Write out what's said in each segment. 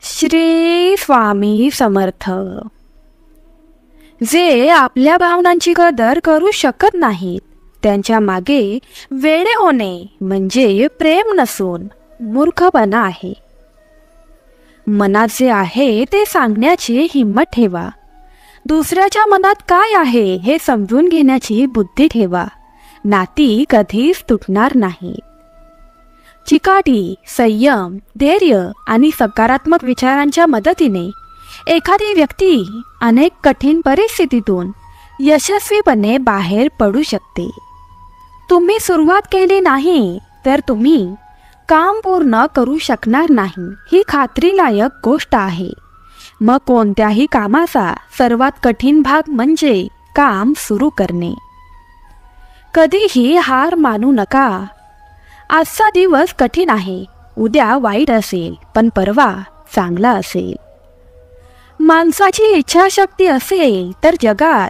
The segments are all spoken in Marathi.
श्री स्वामी समर्थ. जे आपल्या भावनांची कदर करू शकत नाहीत त्यांच्या मागे वेडे होणे म्हणजे प्रेम नसून मूर्खपणा आहे. मनात जे आहे ते सांगण्याची हिंमत ठेवा. दुसऱ्याच्या मनात काय आहे हे समजून घेण्याची बुद्धी ठेवा. नाती कधीच तुटणार नाही. चिकाटी, संयम, धैर्य आणि सकारात्मक विचारांच्या मदतीने एखादी व्यक्ती अनेक कठीण परिस्थितीतून यशस्वीपणे बाहेर पडू शकते. तुम्ही सुरुवात केली नाही तर तुम्ही काम पूर्ण करू शकणार नाही ही खात्रीलायक गोष्ट आहे. मग कोणत्याही कामाचा सर्वात कठीण भाग म्हणजे काम सुरू करणे. कधीही हार मानू नका. आजचा दिवस कठीण आहे, उद्या वाईट असेल, पण परवा चांगला असेल. माणसाची इच्छाशक्ती असेल तर जगात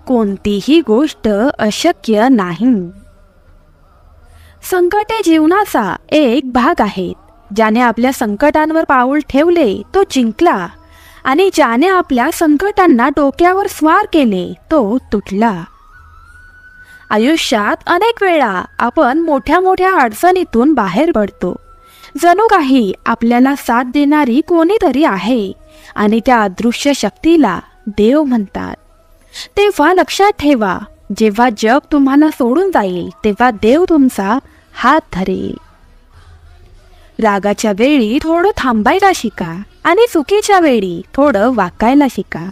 कोणतीही गोष्ट अशक्य नाही. संकटे जीवनाचा एक भाग आहेत. ज्याने आपल्या संकटांवर पाऊल ठेवले तो जिंकला आणि ज्याने आपल्या संकटांना डोक्यावर स्वार केले तो तुटला. आयुष्यात अनेक वेळा आपण मोठ्या मोठ्या अडचणीतून बाहेर पडतो. जणू काही आपल्याला साथ देणारी कोणीतरी आहे आणि त्या अदृश्य शक्तीला देव म्हणतात. तेव्हा लक्षात ठेवा, जेव्हा जग तुम्हाला सोडून जाईल तेव्हा देव तुमचा हात धरेल. रागाच्या वेळी थोडं थांबायला शिका आणि चुकीच्या वेळी थोडं वाकायला शिका.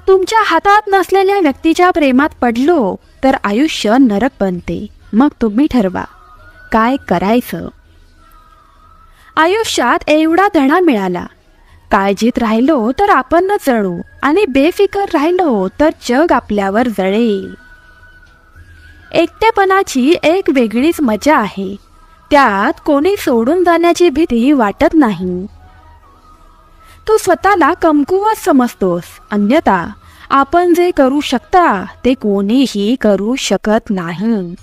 तुमच्या हातात नसलेल्या व्यक्तीच्या प्रेमात पडलो तर आयुष्य नरक बनते. मग तुम्ही ठरवा काय करायचं. आयुष्यात एवढा धडा मिळाला. काळजीत राहिलो तर आपण न जळू आणि बेफिकर राहिलो तर जग आपल्यावर जळेल. एकटेपणाची एक वेगळीच मजा आहे. त्यात कोणी सोडून जाण्याची भीती वाटत नाही. तू स्वतःला कमकुवत समजतोस, अन्यथा आपण जे करू शकता ते कोणीही करू शकत नाही.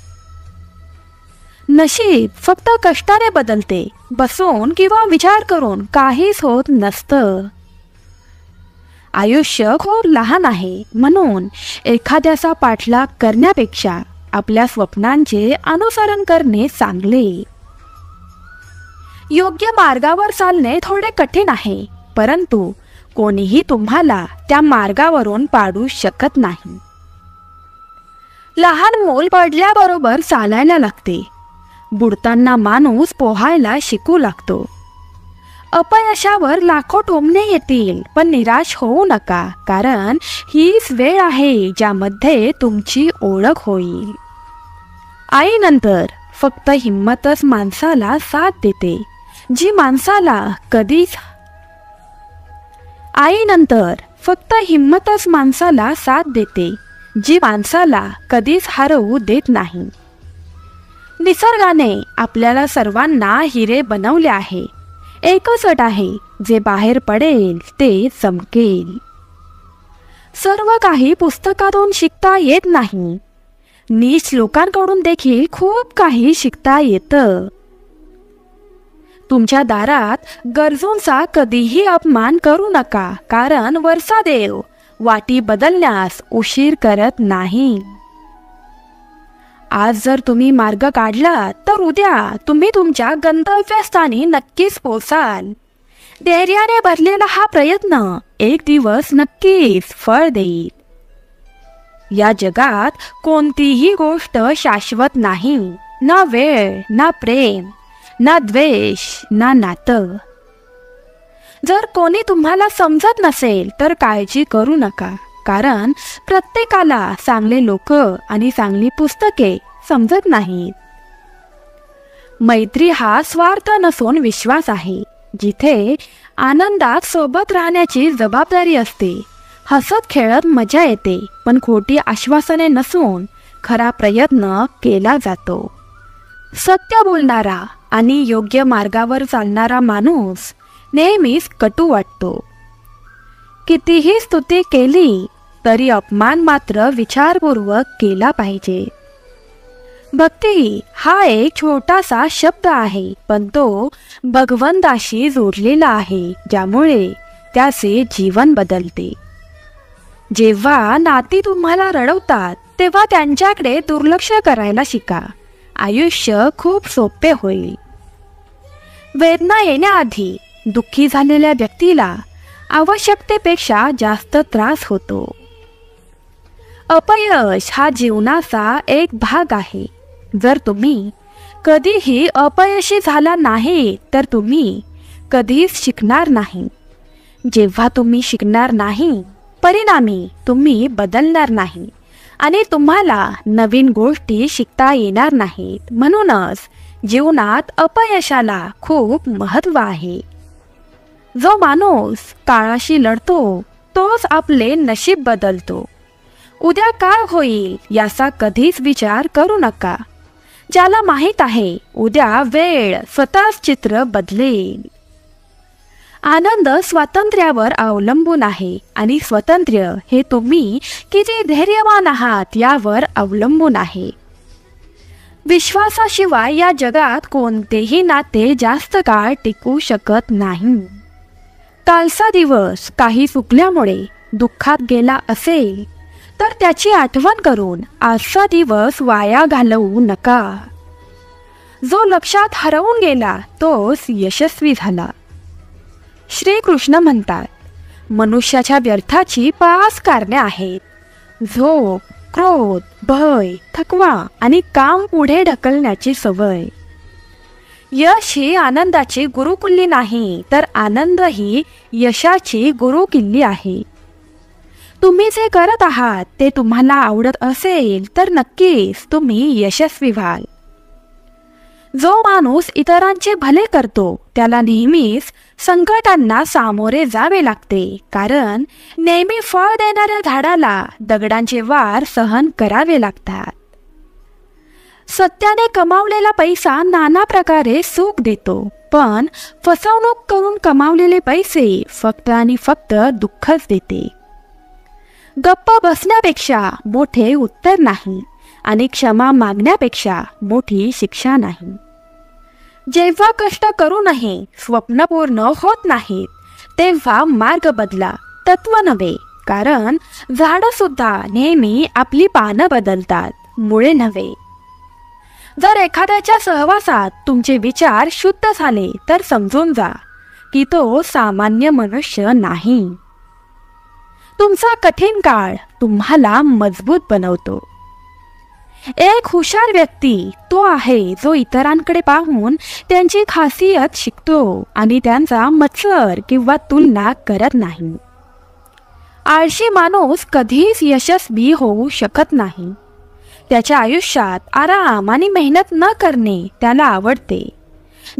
नशीब फक्त कष्टाने बदलते. बसून किंवा विचार करून काहीच होत नसतं. आयुष्य खूप लहान आहे, म्हणून एखाद्याचा पाठलाग करण्यापेक्षा आपल्या स्वप्नांचे अनुसरण करणे चांगले. योग्य मार्गावर चालणे थोडे कठीण आहे, परंतु कोणीही तुम्हाला त्या मार्गावरून पाडू शकत नाही. लहान मूल पडल्याबरोबर चालायला लागते. बुडताना माणूस पोहायला शिकू लागतो. अपयशावर लाखो टोमणे येतील, पण निराश होऊ नका, कारण हीच वेळ आहे ज्यामध्ये तुमची ओळख होईल. आईनंतर फक्त हिंमतच माणसाला साथ देते, जी माणसाला कधीच आईनंतर फक्त हिंमतच माणसाला साथ देते, जी माणसाला कधीच हरवू देत नाही. निसर्गाने आपल्याला सर्वांना हिरे बनवले आहे. एकच अट आहे, जे बाहेर पडेल ते चमकेल. सर्व काही पुस्तकातून शिकता येत नाही. नीच लोकांकडून देखील खूप काही शिकता येतं. तुमच्या दारात गरजूंचा कधीही अपमान करू नका, कारण वरचा देव वाटी बदलण्यास उशीर करत नाही. आज जर तुम्ही मार्ग काढला तर उद्या तुम्ही तुमच्या गंतव्यस्थानी नक्कीच पोचाल. धैर्याने भरलेला हा प्रयत्न एक दिवस नक्कीच फळ देईल. या जगात कोणतीही गोष्ट शाश्वत नाही. ना वेळ, ना प्रेम, ना द्वेष, ना नातं. जर कोणी तुम्हाला समजत नसेल तर काळजी करू नका, कारण प्रत्येकाला चांगले लोक आणि चांगली पुस्तके समजत नाहीत. मैत्री हा स्वार्थ नसून विश्वास आहे, जिथे आनंदात सोबत राहण्याची जबाबदारी असते. हसत खेळत मजा येते, पण खोटी आश्वासने नसून खरा प्रयत्न केला जातो. सत्य बोलणारा आणि योग्य मार्गावर चालणारा माणूस नेहमीच कटू वाटतो. कितीही स्तुती केली तरी अपमान मात्र विचारपूर्वक केला पाहिजे. भक्ती हा एक छोटासा शब्द आहे, पण तो भगवंताशी जोडलेला आहे, ज्यामुळे त्याचे जीवन बदलते. जेव्हा नाती तुम्हाला रडवतात तेव्हा त्यांच्याकडे दुर्लक्ष करायला शिका. आयुष्य खूप सोपे होईल. वेदना येण्याआधी दुःखी झालेल्या व्यक्तीला आवश्यकतेपेक्षा जास्त त्रास होतो. अपयश हा जीवनाचा एक भाग आहे. जर तुम्ही कधीही अपयशी झाला नाही तर तुम्ही कधीच शिकणार नाही. जेव्हा तुम्ही शिकणार नाही, परिणामी तुम्ही बदलणार नाही आणि तुम्हाला नवीन गोष्टी शिकता येणार नाहीत. म्हणूनच जीवनात अपयशाला खूप महत्त्व आहे. जो माणूस काळाशी लढतो तोच आपले नशीब बदलतो. उद्या काय होईल याचा कधीच विचार करू नका. ज्याला माहीत आहे उद्या वेळ स्वतःच चित्र बदलेल. आनंद स्वातंत्र्यावर अवलंबून आहे आणि स्वातंत्र्य हे तुम्ही किती धैर्यवान आहात यावर अवलंबून आहे. विश्वासाशिवाय या जगात कोणतेही नाते जास्त काळ टिकू शकत नाही. कालचा दिवस काही चुकल्यामुळे दुःखात गेला असेल तर त्याची आठवण करून आजचा दिवस वाया घालवू नका. जो लक्षात हरवून गेला तोच यशस्वी झाला. श्रीकृष्ण म्हणतात, मनुष्याच्या व्यर्थाची 5 कारणे आहेत: झोप, क्रोध, भय, थकवा आणि काम पुढे ढकलण्याची सवय. यश ही आनंदाची गुरुकिल्ली नाही, तर आनंद ही यशाची गुरुकिल्ली आहे. तुम्ही जे करत आहात ते तुम्हाला आवडत असेल तर नक्कीच तुम्ही यशस्वी व्हाल. जो माणूस इतरांचे भले करतो त्याला नेहमीच संकटांना सामोरे जावे लागते, कारण नेहमी फळ देणाऱ्या झाडाला दगडांचे वार सहन करावे लागतात. सत्याने कमावलेला पैसा नाना प्रकारे सुख देतो, पण फसवणूक करून कमावलेले पैसे फक्त आणि फक्त दुःखच देते. गप्प बसण्यापेक्षा मोठे उत्तर नाही आणि क्षमा मागण्यापेक्षा मोठी शिक्षा नाही. जेव्हा कष्ट करूनही स्वप्न पूर्ण होत नाहीत तेव्हा मार्ग बदला, तत्व नव्हे. कारण झाडं सुद्धा नेहमी आपली पानं बदलतात, मुळे नव्हे. जर एखाद्याच्या सहवासात तुमचे विचार शुद्ध झाले तर समजून जा की तो सामान्य मनुष्य नाही. तुमचा कठीण काळ तुम्हाला मजबूत बनवतो. एक हुशार व्यक्ती तो आहे जो इतरांकडे पाहून त्यांची खासियत शिकतो आणि त्यांचा मत्सर किंवा तुलना करत नाही. आळशी माणूस कधीच यशस्वी होऊ शकत नाही. त्याच्या आयुष्यात आराम आणि मेहनत न करणे त्याला आवडते.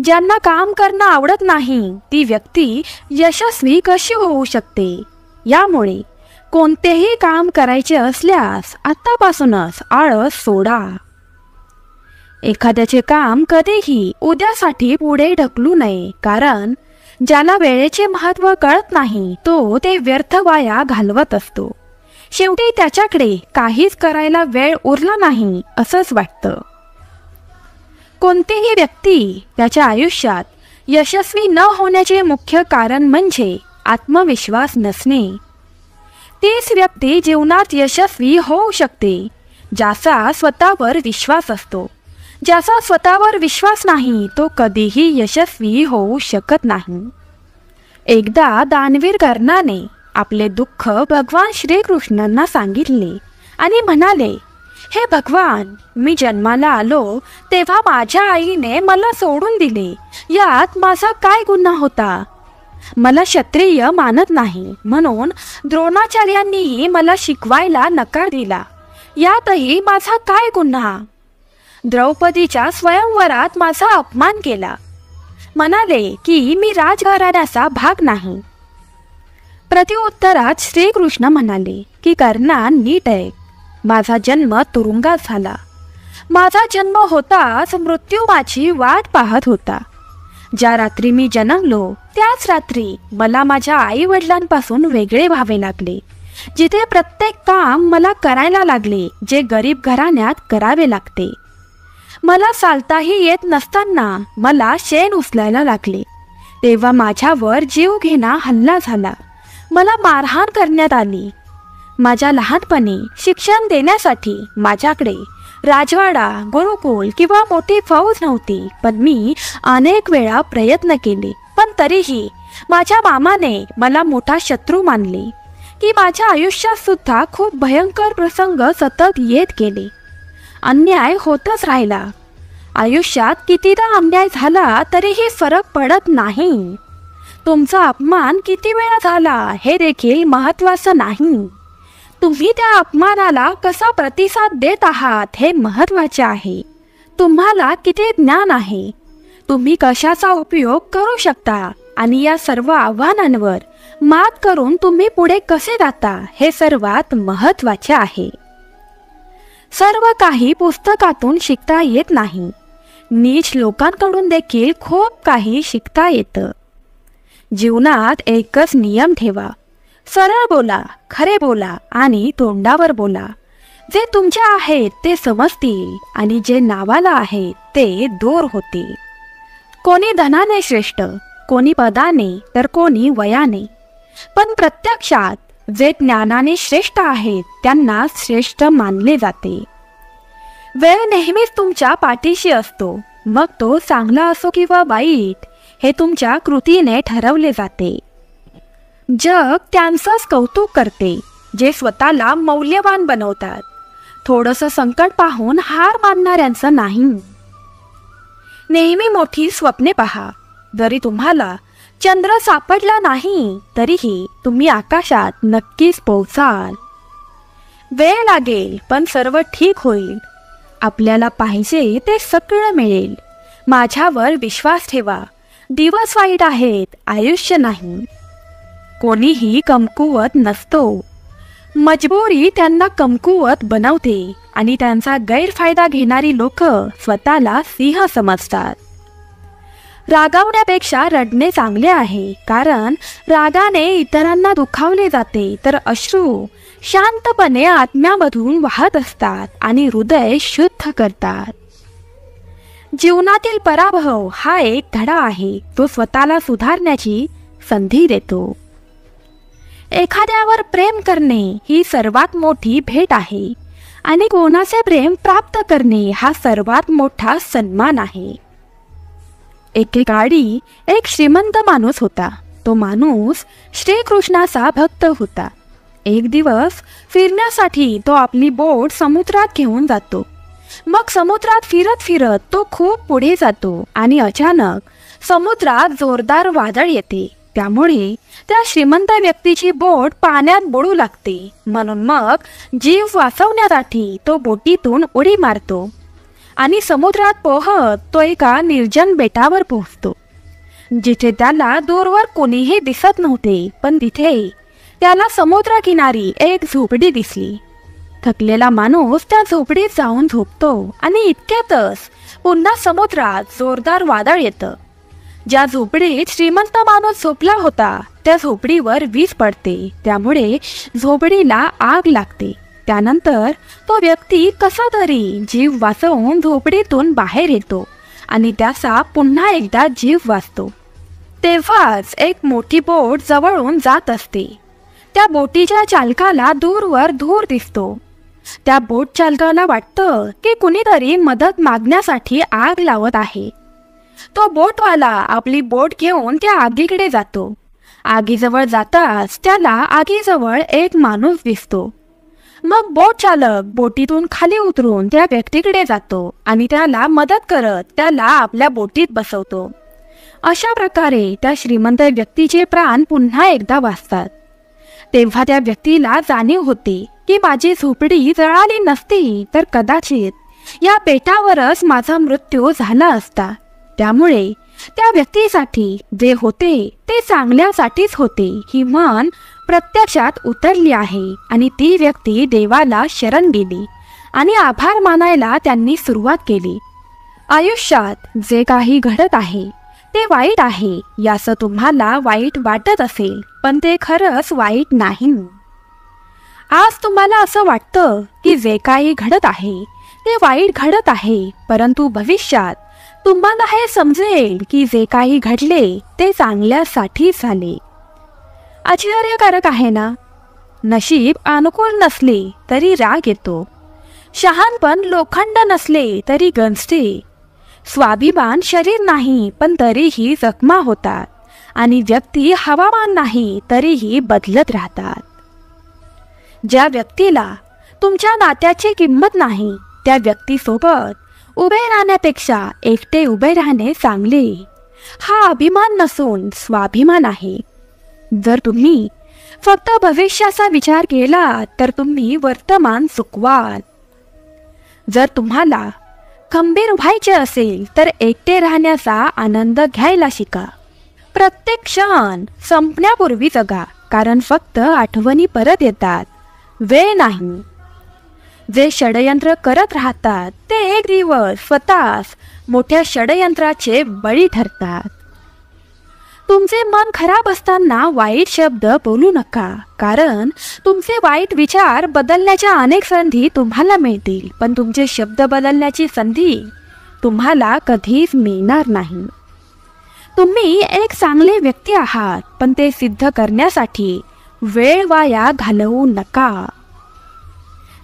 ज्यांना काम करणं आवडत नाही ती व्यक्ती यशस्वी कशी होऊ शकते? यामुळे कोणतेही काम करायचे असल्यास आतापासूनच आळस सोडा. एखाद्याचे काम कधीही उद्यासाठी पुढे ढकलू नये, कारण ज्याला वेळेचे महत्त्व कळत नाही तो ते व्यर्थ वाया घालवत असतो. शेवटी त्याच्याकडे काहीच करायला वेळ उरला नाही असंच वाटतं. कोणतीही व्यक्ती त्याच्या आयुष्यात यशस्वी न होण्याचे मुख्य कारण म्हणजे आत्मविश्वास नसणे. तीच व्यक्ती जीवनात यशस्वी होऊ शकते ज्याचा स्वतःवर विश्वास असतो. ज्याचा स्वतःवर विश्वास नाही तो कधीही यशस्वी होऊ शकत नाही. एकदा दानवीर कर्णाने आपले दुःख भगवान श्रीकृष्णांना सांगितले आणि म्हणाले, हे भगवान, मी जन्माला आलो तेव्हा माझ्या आईने मला सोडून दिले. यात माझा काय गुन्हा होता? मला क्षत्रिय मानत नाही म्हणून द्रोणाचार्यांनीही मला शिकवायला नकार दिला. यातही माझा काय गुन्हा? द्रौपदीच्या स्वयंवरात माझा अपमान केला. म्हणाले की मी राजघराण्याचा भाग नाही. प्रत्युत्तरात श्रीकृष्ण म्हणाले की कर्णा, नीट ऐक. माझा जन्म तुरुंगात झाला. माझा जन्म होताच मृत्यू माझी वाट पाहत होता. ज्या रात्री मी जन्मलो त्याच रात्री मला माझ्या आई वडिलांपासून वेगळे व्हावे लागले. जिथे प्रत्येक काम मला करायला लागले जे गरीब घराण्यात करावे लागते. मला चालताही येत नसताना मला शेण उचलायला लागले. तेव्हा माझ्यावर जीवघेणा हल्ला झाला. मला मारहाण करण्यात आली. माझ्या लहानपणी शिक्षण देण्यासाठी माझ्याकडे राजवाडा, गुरुकुल किंवा मोठी फौज नव्हती, पण मी अनेक वेळा प्रयत्न केले. पण तरीही माझ्या मामाने मला मोठा शत्रू मानले की माझ्या आयुष्यात सुद्धा खूप भयंकर प्रसंग सतत येत गेले. अन्याय होतच राहिला. आयुष्यात कितीदा अन्याय झाला तरीही फरक पडत नाही. तुमचा अपमान किती वेळा झाला हे देखील महत्त्वाचं नाही. तुम्ही त्या अपमानाला कसा प्रतिसाद देत आहात हे महत्त्वाचे आहे. तुम्हाला किती ज्ञान आहे, तुम्ही कशाचा उपयोग करू शकता आणि या सर्व आव्हानांवर मात करून तुम्ही पुढे कसे जाता हे सर्वात महत्त्वाचे आहे. सर्व काही पुस्तकातून शिकता येत नाही. नीच लोकांकडून देखील खूप काही शिकता येतं. जीवनात एकच नियम ठेवा. सरळ बोला, खरे बोला आणि तोंडावर बोला. जे तुमचे आहेत ते समजतील आणि जे नावाला आहेत ते दूर होतील. कोणी धनाने श्रेष्ठ, कोणी पदाने तर कोणी वयाने, पण प्रत्यक्षात जे ज्ञानाने श्रेष्ठ आहेत त्यांना श्रेष्ठ मानले जाते. वेळ नेहमीच तुमच्या पाठीशी असतो, मग तो चांगला असो किंवा वाईट हे तुमच्या कृतीने ठरवले जाते. जग त्यांचंच कौतुक करते जे स्वतःला मौल्यवान बनवतात. थोडंसं संकट पाहून हार मानणाऱ्यांचं नाही. नेहमी मोठी स्वप्ने पहा. जरी तुम्हाला चंद्र सापडला नाही तरीही तुम्ही आकाशात नक्कीच पोहोचाल. वेळ लागेल पण सर्व ठीक होईल. आपल्याला पाहिजे ते सगळं मिळेल. माझ्यावर विश्वास ठेवा. दिवस वाईट आहेत, आयुष्य नाही. कोणीही कमकुवत नसतो. मजबुरी त्यांना कमकुवत बनवते आणि त्यांचा गैरफायदा घेणारी लोक स्वतःला सिंह समजतात. रागावण्यापेक्षा रडणे चांगले आहे, कारण रागाने इतरांना दुखावले जाते तर अश्रू शांतपणे आत्म्यामधून वाहत असतात आणि हृदय शुद्ध करतात. जीवनातील पराभव हा एक धडा आहे, तो स्वतःला सुधारण्याची संधी देतो. एखाद्यावर प्रेम करणे ही सर्वात मोठी भेट आहे आणि कोणाचे प्रेम प्राप्त करणे हा सर्वात मोठा सन्मान आहे. एकेकाळी एक श्रीमंत माणूस होता. तो माणूस श्रीकृष्णाचा भक्त होता. एक दिवस फिरण्यासाठी तो आपली बोट समुद्रात घेऊन जातो. मग समुद्रात फिरत फिरत तो खूप पुढे जातो आणि अचानक समुद्रात जोरदार वादळ येते. त्यामुळे त्या श्रीमंत व्यक्तीची बोट पाण्यात बुडू लागते. म्हणून मग जीव वाचवण्यासाठी तो बोटीतून उडी मारतो आणि समुद्रात पोहत तो एका निर्जन बेटावर पोहोचतो, जिथे त्याला दूरवर कोणीही दिसत नव्हते. पण तिथे त्याला समुद्रकिनारी एक झोपडी दिसली. थकलेला माणूस त्या झोपडीत जाऊन झोपतो आणि इतक्यातच पुन्हा समुद्रात जोरदार वादळ येतं. ज्या झोपडीत श्रीमंत माणूस झोपला होता त्या झोपडीवर वीज पडते. त्यामुळे झोपडीला आग लागते. त्यानंतर तो व्यक्ती कसा तरी जीव वाचवून झोपडीतून बाहेर येतो आणि त्याचा पुन्हा एकदा जीव वाचतो. तेव्हाच एक मोठी बोट जवळून जात असते. त्या बोटीच्या चालकाला दूरवर धूर दिसतो. त्या बोट चालकाला वाटतं की कुणीतरी मदत मागण्यासाठी आग लावत आहे. तो बोटवाला आपली बोट घेऊन त्या आगीकडे जातो. आगीजवळ जाताच त्याला आगीजवळ एक माणूस दिसतो. मग बोट चालक बोटीतून खाली उतरून त्या व्यक्तीकडे जातो आणि त्याला मदत करत त्याला आपल्या बोटीत बसवतो. अशा प्रकारे त्या श्रीमंत व्यक्तीचे प्राण पुन्हा एकदा वाचतात. तेव्हा त्या व्यक्तीला जाणीव होते की माझी झोपडी जळाली नसती तर कदाचित या बेटावरच माझा मृत्यू झाला असता. त्यामुळे त्या व्यक्तीसाठी जे होते ते चांगल्यासाठीच होते ही म्हण प्रत्यक्षात उतरली आहे आणि ती व्यक्ती देवाला शरण गेली आणि आभार मानायला त्यांनी सुरुवात केली. आयुष्यात जे काही घडत आहे ते वाईट आहे याचं तुम्हाला वाईट वाटत असेल, पण ते खरंच वाईट नाही. आज तुम्हाला असं वाटतं की जे काही घडत आहे ते वाईट घडत आहे, परंतु भविष्यात तुम्हाला हे समजेल की जे काही घडले ते चांगल्यासाठी झाले. आश्चर्यकारक आहे ना? नशीब अनुकूल नसले तरी राग येतो, शहाणपण लोखंड नसले तरी गंजते, स्वाभिमान शरीर नाही पण तरीही जखमा होतात, आणि व्यक्ती हवामान नाही तरीही बदलत राहतात. ज्या व्यक्तीला तुमच्या नात्याची किंमत नाही त्या व्यक्तीसोबत उभे राहण्यापेक्षा एकटे उभे राहणे चांगले. हा अभिमान नसून स्वाभिमान आहे. जर तुम्ही फक्त भविष्याचा विचार केला तर तुम्ही वर्तमान चुकवाल. जर तुम्हाला खंबीर व्हायचे असेल तर एकटे राहण्याचा आनंद घ्यायला शिका. प्रत्येक क्षण संपण्यापूर्वी जगा, कारण फक्त आठवणी परत येतात, वेळ नाही. जे षडयंत्र करत राहतात ते एक दिवस स्वतःच मोठ्या षडयंत्राचे बळी ठरतात. तुमचे मन खराब असताना वाईट शब्द बोलू नका, कारण तुमचे वाईट विचार बदलण्याच्या अनेक संधी तुम्हाला मिळतील, पण तुमचे शब्द बदलण्याची संधी तुम्हाला कधीच मिळणार नाही. तुम्ही एक चांगले व्यक्ती आहात, पण ते सिद्ध करण्यासाठी वेळ वाया घालवू नका.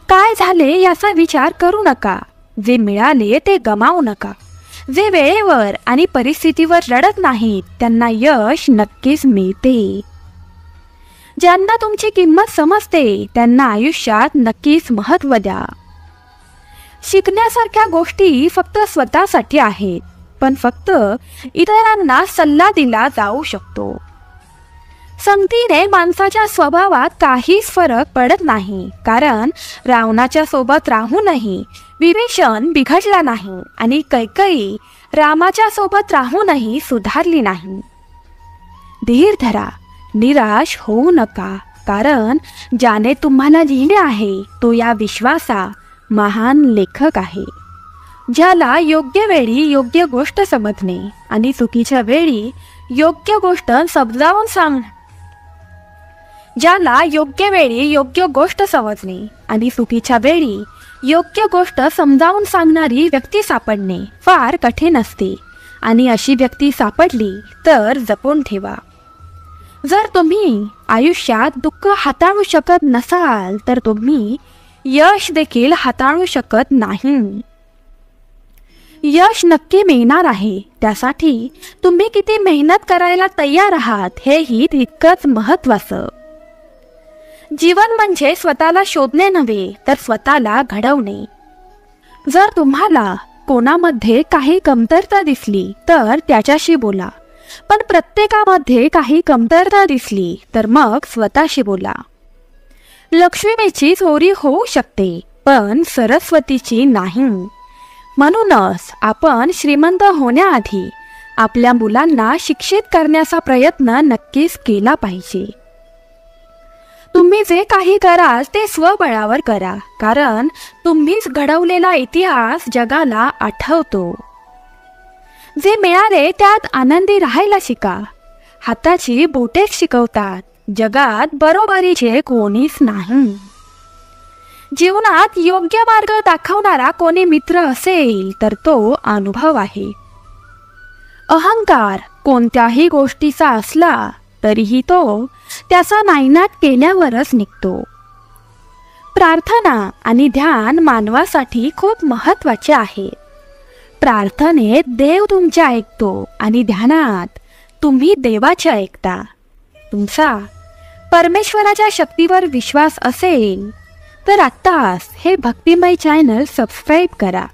काय झाले याचा विचार करू नका. जे मिळाले ते गमावू नका. जे वेळेवर आणि परिस्थितीवर रडत नाहीत त्यांना यश नक्कीच मिळते. ज्यांना तुमची किंमत समजते त्यांना आयुष्यात नक्कीच महत्त्व द्या. शिकण्यासारख्या गोष्टी फक्त स्वतःसाठी आहेत, पण फक्त इतरांना सल्ला दिला जाऊ शकतो. संगतीने माणसाच्या स्वभावात काहीच फरक पडत नाही, कारण रावणाच्या सोबत राहूनही विभीषण बिघडला नाही आणि कैकेयी रामाच्या सोबत राहूनही सुधारली नाही. धीर धरा, निराश होऊ नका, कारण ज्याने तुम्हाला लिहिले आहे तो या विश्वाचा महान लेखक आहे. ज्याला योग्य वेळी योग्य गोष्ट समजणे आणि चुकीच्या वेळी योग्य गोष्ट समजावून सांगणे ज्याला योग्य वेळी योग्य गोष्ट समजणे आणि चुकीच्या वेळी योग्य गोष्ट समजावून सांगणारी व्यक्ती सापडणे फार कठीण असते, आणि अशी व्यक्ती सापडली तर जपून ठेवा. जर तुम्ही आयुष्यात दुःख हाताळू शकत नसाल तर तुम्ही यश देखील हाताळू शकत नाही. यश नक्की मिळणार आहे, त्यासाठी तुम्ही किती मेहनत करायला तयार आहात हेही तितकंच महत्त्वाचं. जीवन म्हणजे स्वतःला शोधणे नव्हे तर स्वतःला घडवणे. जर तुम्हाला कोणामध्ये काही कमतरता दिसली तर त्याच्याशी बोला, पण प्रत्येकामध्ये काही कमतरता दिसली तर मग स्वतःशी बोला. लक्ष्मीची चोरी होऊ शकते पण सरस्वतीची नाही. म्हणूनच आपण श्रीमंत होण्याआधी आपल्या मुलांना शिक्षित करण्याचा प्रयत्न नक्कीच केला पाहिजे. तुम्ही जे काही कराल ते स्वबळावर करा, कारण तुम्हीच घडवलेला इतिहास जगाला आठवतो. जे मिळाले त्यात आनंदी राहायला शिका. हाताची बोटेच शिकवतात, जगात बरोबरीचे कोणीच नाही. जीवनात योग्य मार्ग दाखवणारा कोणी मित्र असेल तर तो अनुभव आहे. अहंकार कोणत्याही गोष्टीचा असला तरीही तो त्याचा नायनाट केल्यावरच निघतो. प्रार्थना आणि ध्यान मानवासाठी खूप महत्त्वाचे आहे. प्रार्थनेत देव तुमचे ऐकतो आणि ध्यानात तुम्ही देवाचे ऐकता. तुमचा परमेश्वराच्या शक्तीवर विश्वास असेल तर आत्ताच हे भक्तिमय चॅनल सबस्क्राईब करा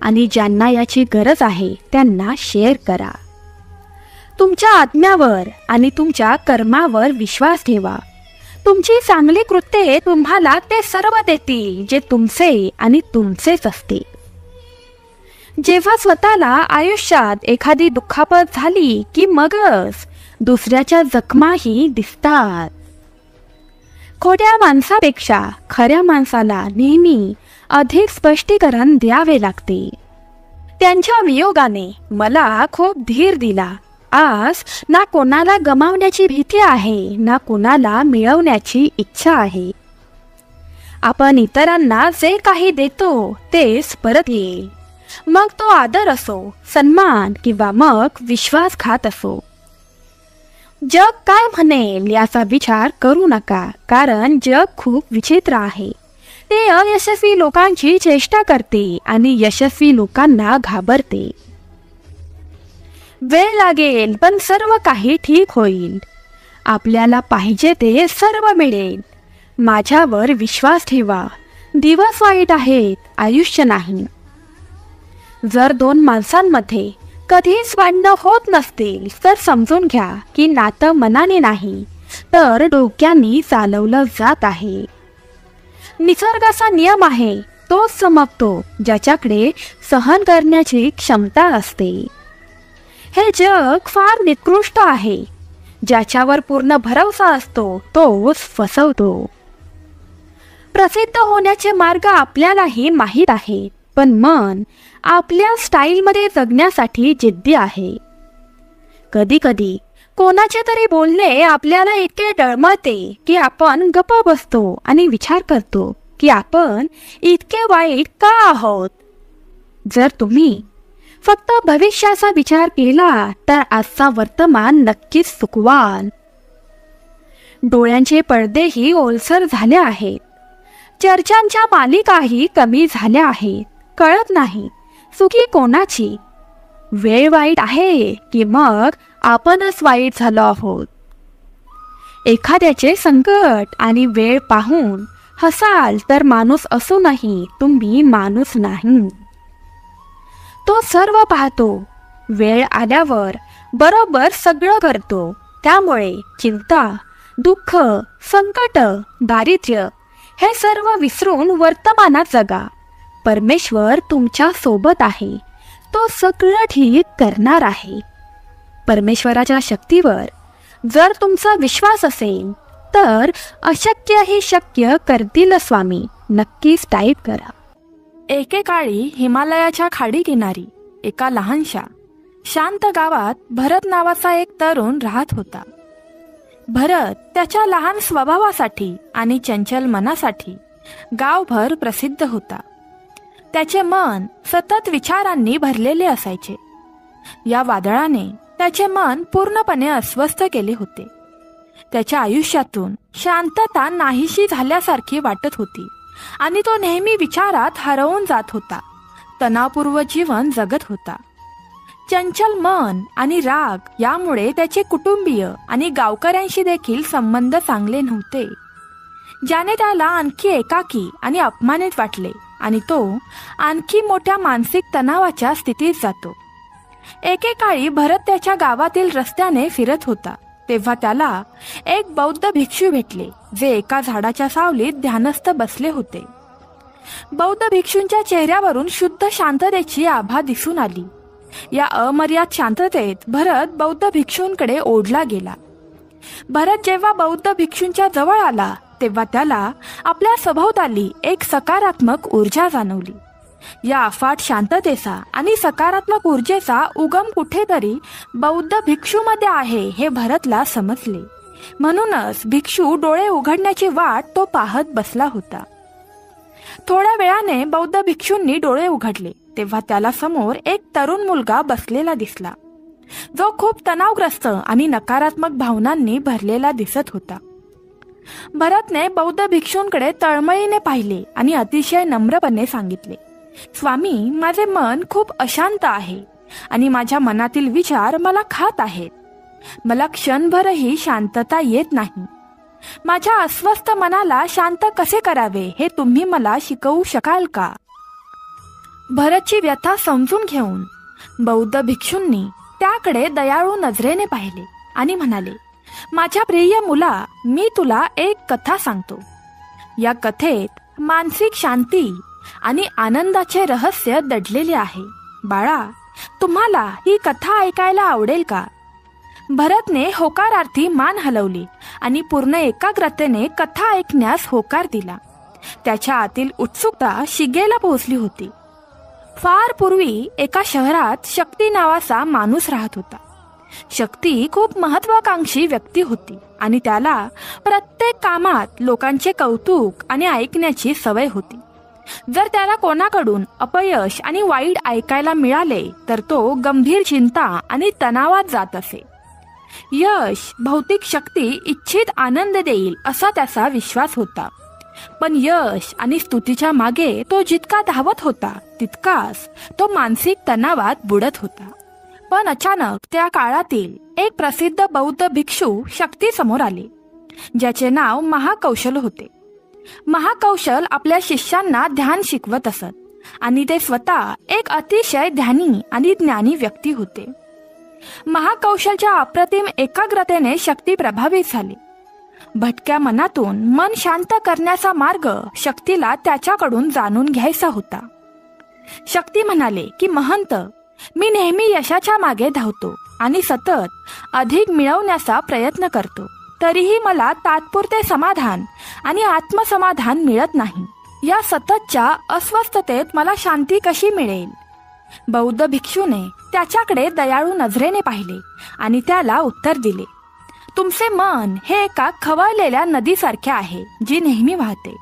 आणि ज्यांना याची गरज आहे त्यांना शेअर करा. तुमच्या आत्म्यावर आणि तुमच्या कर्मावर विश्वास ठेवा. तुमची चांगली कृत्ये तुम्हाला ते सर्व देतील जे तुमचे आणि तुमचेच असते. जेव्हा स्वतःला आयुष्यात एखादी दुखापत झाली की मगच दुसऱ्याच्या जखमाही दिसतात. खोट्या माणसापेक्षा खऱ्या माणसाला नेहमी अधिक स्पष्टीकरण द्यावे लागते. त्यांच्या वियोगाने मला खूप धीर दिला. आज ना कोणाला गमावण्याची भीती आहे ना कोणाला मिळवण्याची इच्छा आहे. आपण इतरांना जे काही देतो तेच परत येईल. मग तो आदर असो, सन्मान किंवा मग विश्वासघात असो. जग काय म्हणेल याचा विचार करू नका, कारण जग खूप विचित्र आहे. ते अयशस्वी लोकांची चेष्टा करते आणि यशस्वी लोकांना घाबरते. वेळ लागेल पण सर्व काही ठीक होईल. आपल्याला पाहिजे ते सर्व मिळेल. माझ्यावर विश्वास ठेवा. दिवस वाईट आहेत, आयुष्य नाही. जर दोन माणसांमध्ये कधीच भांडणं होत नसतील तर समजून घ्या की नातं मनाने नाही तर डोक्याने चालवलं जात आहे. निसर्गाचा नियम आहे तोच चमकतो ज्याच्याकडे सहन करण्याची क्षमता असते. हे जग फार निकृष्ट आहे. ज्याच्यावर पूर्ण भरवसा असतो तोच फसवतो. प्रसिद्ध होण्याचे मार्ग आपल्यालाही माहीत आहेत, पण मन आपल्या स्टाईलमध्ये जगण्यासाठी जिद्दी आहे. कधी कधी कोणाचे तरी बोलणे आपल्याला इतके डळमळते की आपण गप्प बसतो आणि विचार करतो की आपण इतके वाईट का आहोत. जर तुम्ही फक्त भविष्याचा विचार केला तर आजचा वर्तमान नक्कीच चुकवाल. डोळ्यांचे पडदेही ओलसर झाले आहेत. चर्चांच्या मालिकाही कमी झाल्या आहेत. कळत नाही चुकी कोणाची. वेळ वाईट आहे की मग आपणच वाईट झालो आहोत. एखाद्याचे संकट आणि वेळ पाहून हसाल तर माणूस असूनही तुम्ही माणूस नाही. तो सर्व पाहतो. वेळ आल्यावर बरोबर सगळं करतो. त्यामुळे चिंता, दुःख, संकट, दारिद्र्य हे सर्व विसरून वर्तमानात जगा. परमेश्वर तुमच्या सोबत आहे. तो सगळं ठीक करणार आहे. परमेश्वराच्या शक्तीवर जर तुमचा विश्वास असेल तर अशक्यही शक्य करतील स्वामी. नक्कीच टाईप करा. एकेकाळी हिमालयाच्या खाडी किनारी एका लहानशा शांत गावात भरत नावाचा एक तरुण राहत होता. भरत त्याच्या लहान स्वभावासाठी आणि चंचल मनासाठी गावभर प्रसिद्ध होता. त्याचे मन सतत विचारांनी भरलेले असायचे. या वादळाने त्याचे मन पूर्णपणे अस्वस्थ केले होते. त्याच्या आयुष्यातून शांतता नाहीशी झाल्यासारखी वाटत होती आणि तो नेहमी विचारात हरवून जात होता. तणावपूर्व जीवन जगत होता. चंचल मन आणि राग यामुळे त्याचे कुटुंबीय आणि गावकऱ्यांशी देखील संबंध चांगले नव्हते, ज्याने त्याला आणखी एकाकी आणि अपमानित वाटले आणि तो आणखी मोठ्या मानसिक तणावाच्या स्थितीत जातो. एकेकाळी भरत त्याच्या गावातील रस्त्याने फिरत होता तेव्हा त्याला एक बौद्ध भिक्षू भेटले, जे एका झाडाच्या सावलीत ध्यानस्थ बसले होते. बौद्ध भिक्षूंच्या चेहऱ्यावरून शुद्ध शांततेची आभा दिसून आली. या अमर्याद शांततेत भरत बौद्ध भिक्षूंकडे ओढला गेला. भरत जेव्हा बौद्ध भिक्षूंच्या जवळ आला तेव्हा त्याला आपल्या सभोवताली एक सकारात्मक ऊर्जा जाणवली. या अफाट शांततेचा आणि सकारात्मक ऊर्जेचा उगम कुठेतरी बौद्ध भिक्षूमध्ये आहे हे भरतला समजले. म्हणूनच भिक्षू डोळे उघडण्याची वाट तो पाहत बसला होता. थोड्या वेळाने बौद्ध भिक्षूंनी डोळे उघडले तेव्हा त्याला समोर एक तरुण मुलगा बसलेला दिसला, जो खूप तणावग्रस्त आणि नकारात्मक भावनांनी भरलेला दिसत होता. भरतने बौद्ध भिक्षूंकडे तळमळीने पाहिले आणि अतिशय नम्रपणे सांगितले, स्वामी, माझे मन खूप अशांत आहे आणि माझ्या मनातील विचार मला खात आहेत. मला क्षणभरही शांतता येत नाही. माझ्या अस्वस्थ मनाला शांत कसे करावे हे तुम्ही मला शिकवू शकाल का? भरतची व्यथा समजून घेऊन बौद्ध भिक्षूंनी त्याकडे दयाळू नजरेने पाहिले आणि म्हणाले, माझ्या प्रिय मुला, मी तुला एक कथा सांगतो. या कथेत मानसिक शांती आणि आनंदाचे रहस्य दडलेले आहे. बाळा, तुम्हाला ही कथा ऐकायला आवडेल का? भरतने होकारार्थी मान हलवली आणि पूर्ण एकाग्रतेने कथा ऐकण्यास होकार दिला. त्याच्या आतील उत्सुकता शिगेला पोहोचली होती. फार पूर्वी एका शहरात शक्ती नावाचा माणूस राहत होता. शक्ती खूप महत्वाकांक्षी व्यक्ती होती आणि त्याला प्रत्येक कामात लोकांचे कौतुक आणि ऐकण्याची सवय होती. जर त्याला कोणाकडून अपयश आणि वाईट ऐकायला मिळाले तर तो गंभीर चिंता आणि तणावात जात असे. यश, भौतिक शक्ती इच्छित आनंद देईल असा त्याचा विश्वास होता. पण यश आणि स्तुतीच्या मागे तो जितका धावत होता तितकाच तो मानसिक तणावात बुडत होता. पण अचानक त्या काळातील एक प्रसिद्ध बौद्ध भिक्षू शक्ती समोर आले, ज्याचे नाव महाकौशल होते. महाकौशल आपल्या शिष्यांना ध्यान शिकवत असत आणि ते स्वतः एक अतिशय ध्यानी आणि ज्ञानी व्यक्ती होते. महाकौशलच्या अप्रतिम एकाग्रतेने शक्ती प्रभावित झाली. भटक्या मनातून मन शांत करण्याचा मार्ग शक्तीला त्याच्याकडून जाणून घ्यायचा होता. शक्ती म्हणाले की महंत, मी नेहमी यशाच्या मागे धावतो आणि सतत अधिक मिळवण्याचा प्रयत्न करतो, तरीही मला तात्पुरते समाधान आणि आत्मसमाधान मिळत नाही. या सततच्या अस्वस्थतेत मला शांती कशी मिळेल? बौद्ध भिक्षूने त्याच्याकडे दयाळू नजरेने पाहिले आणि त्याला उत्तर दिले, तुमचे मन हे एका खवळलेल्या नदीसारखे आहे जी नेहमी वाहते,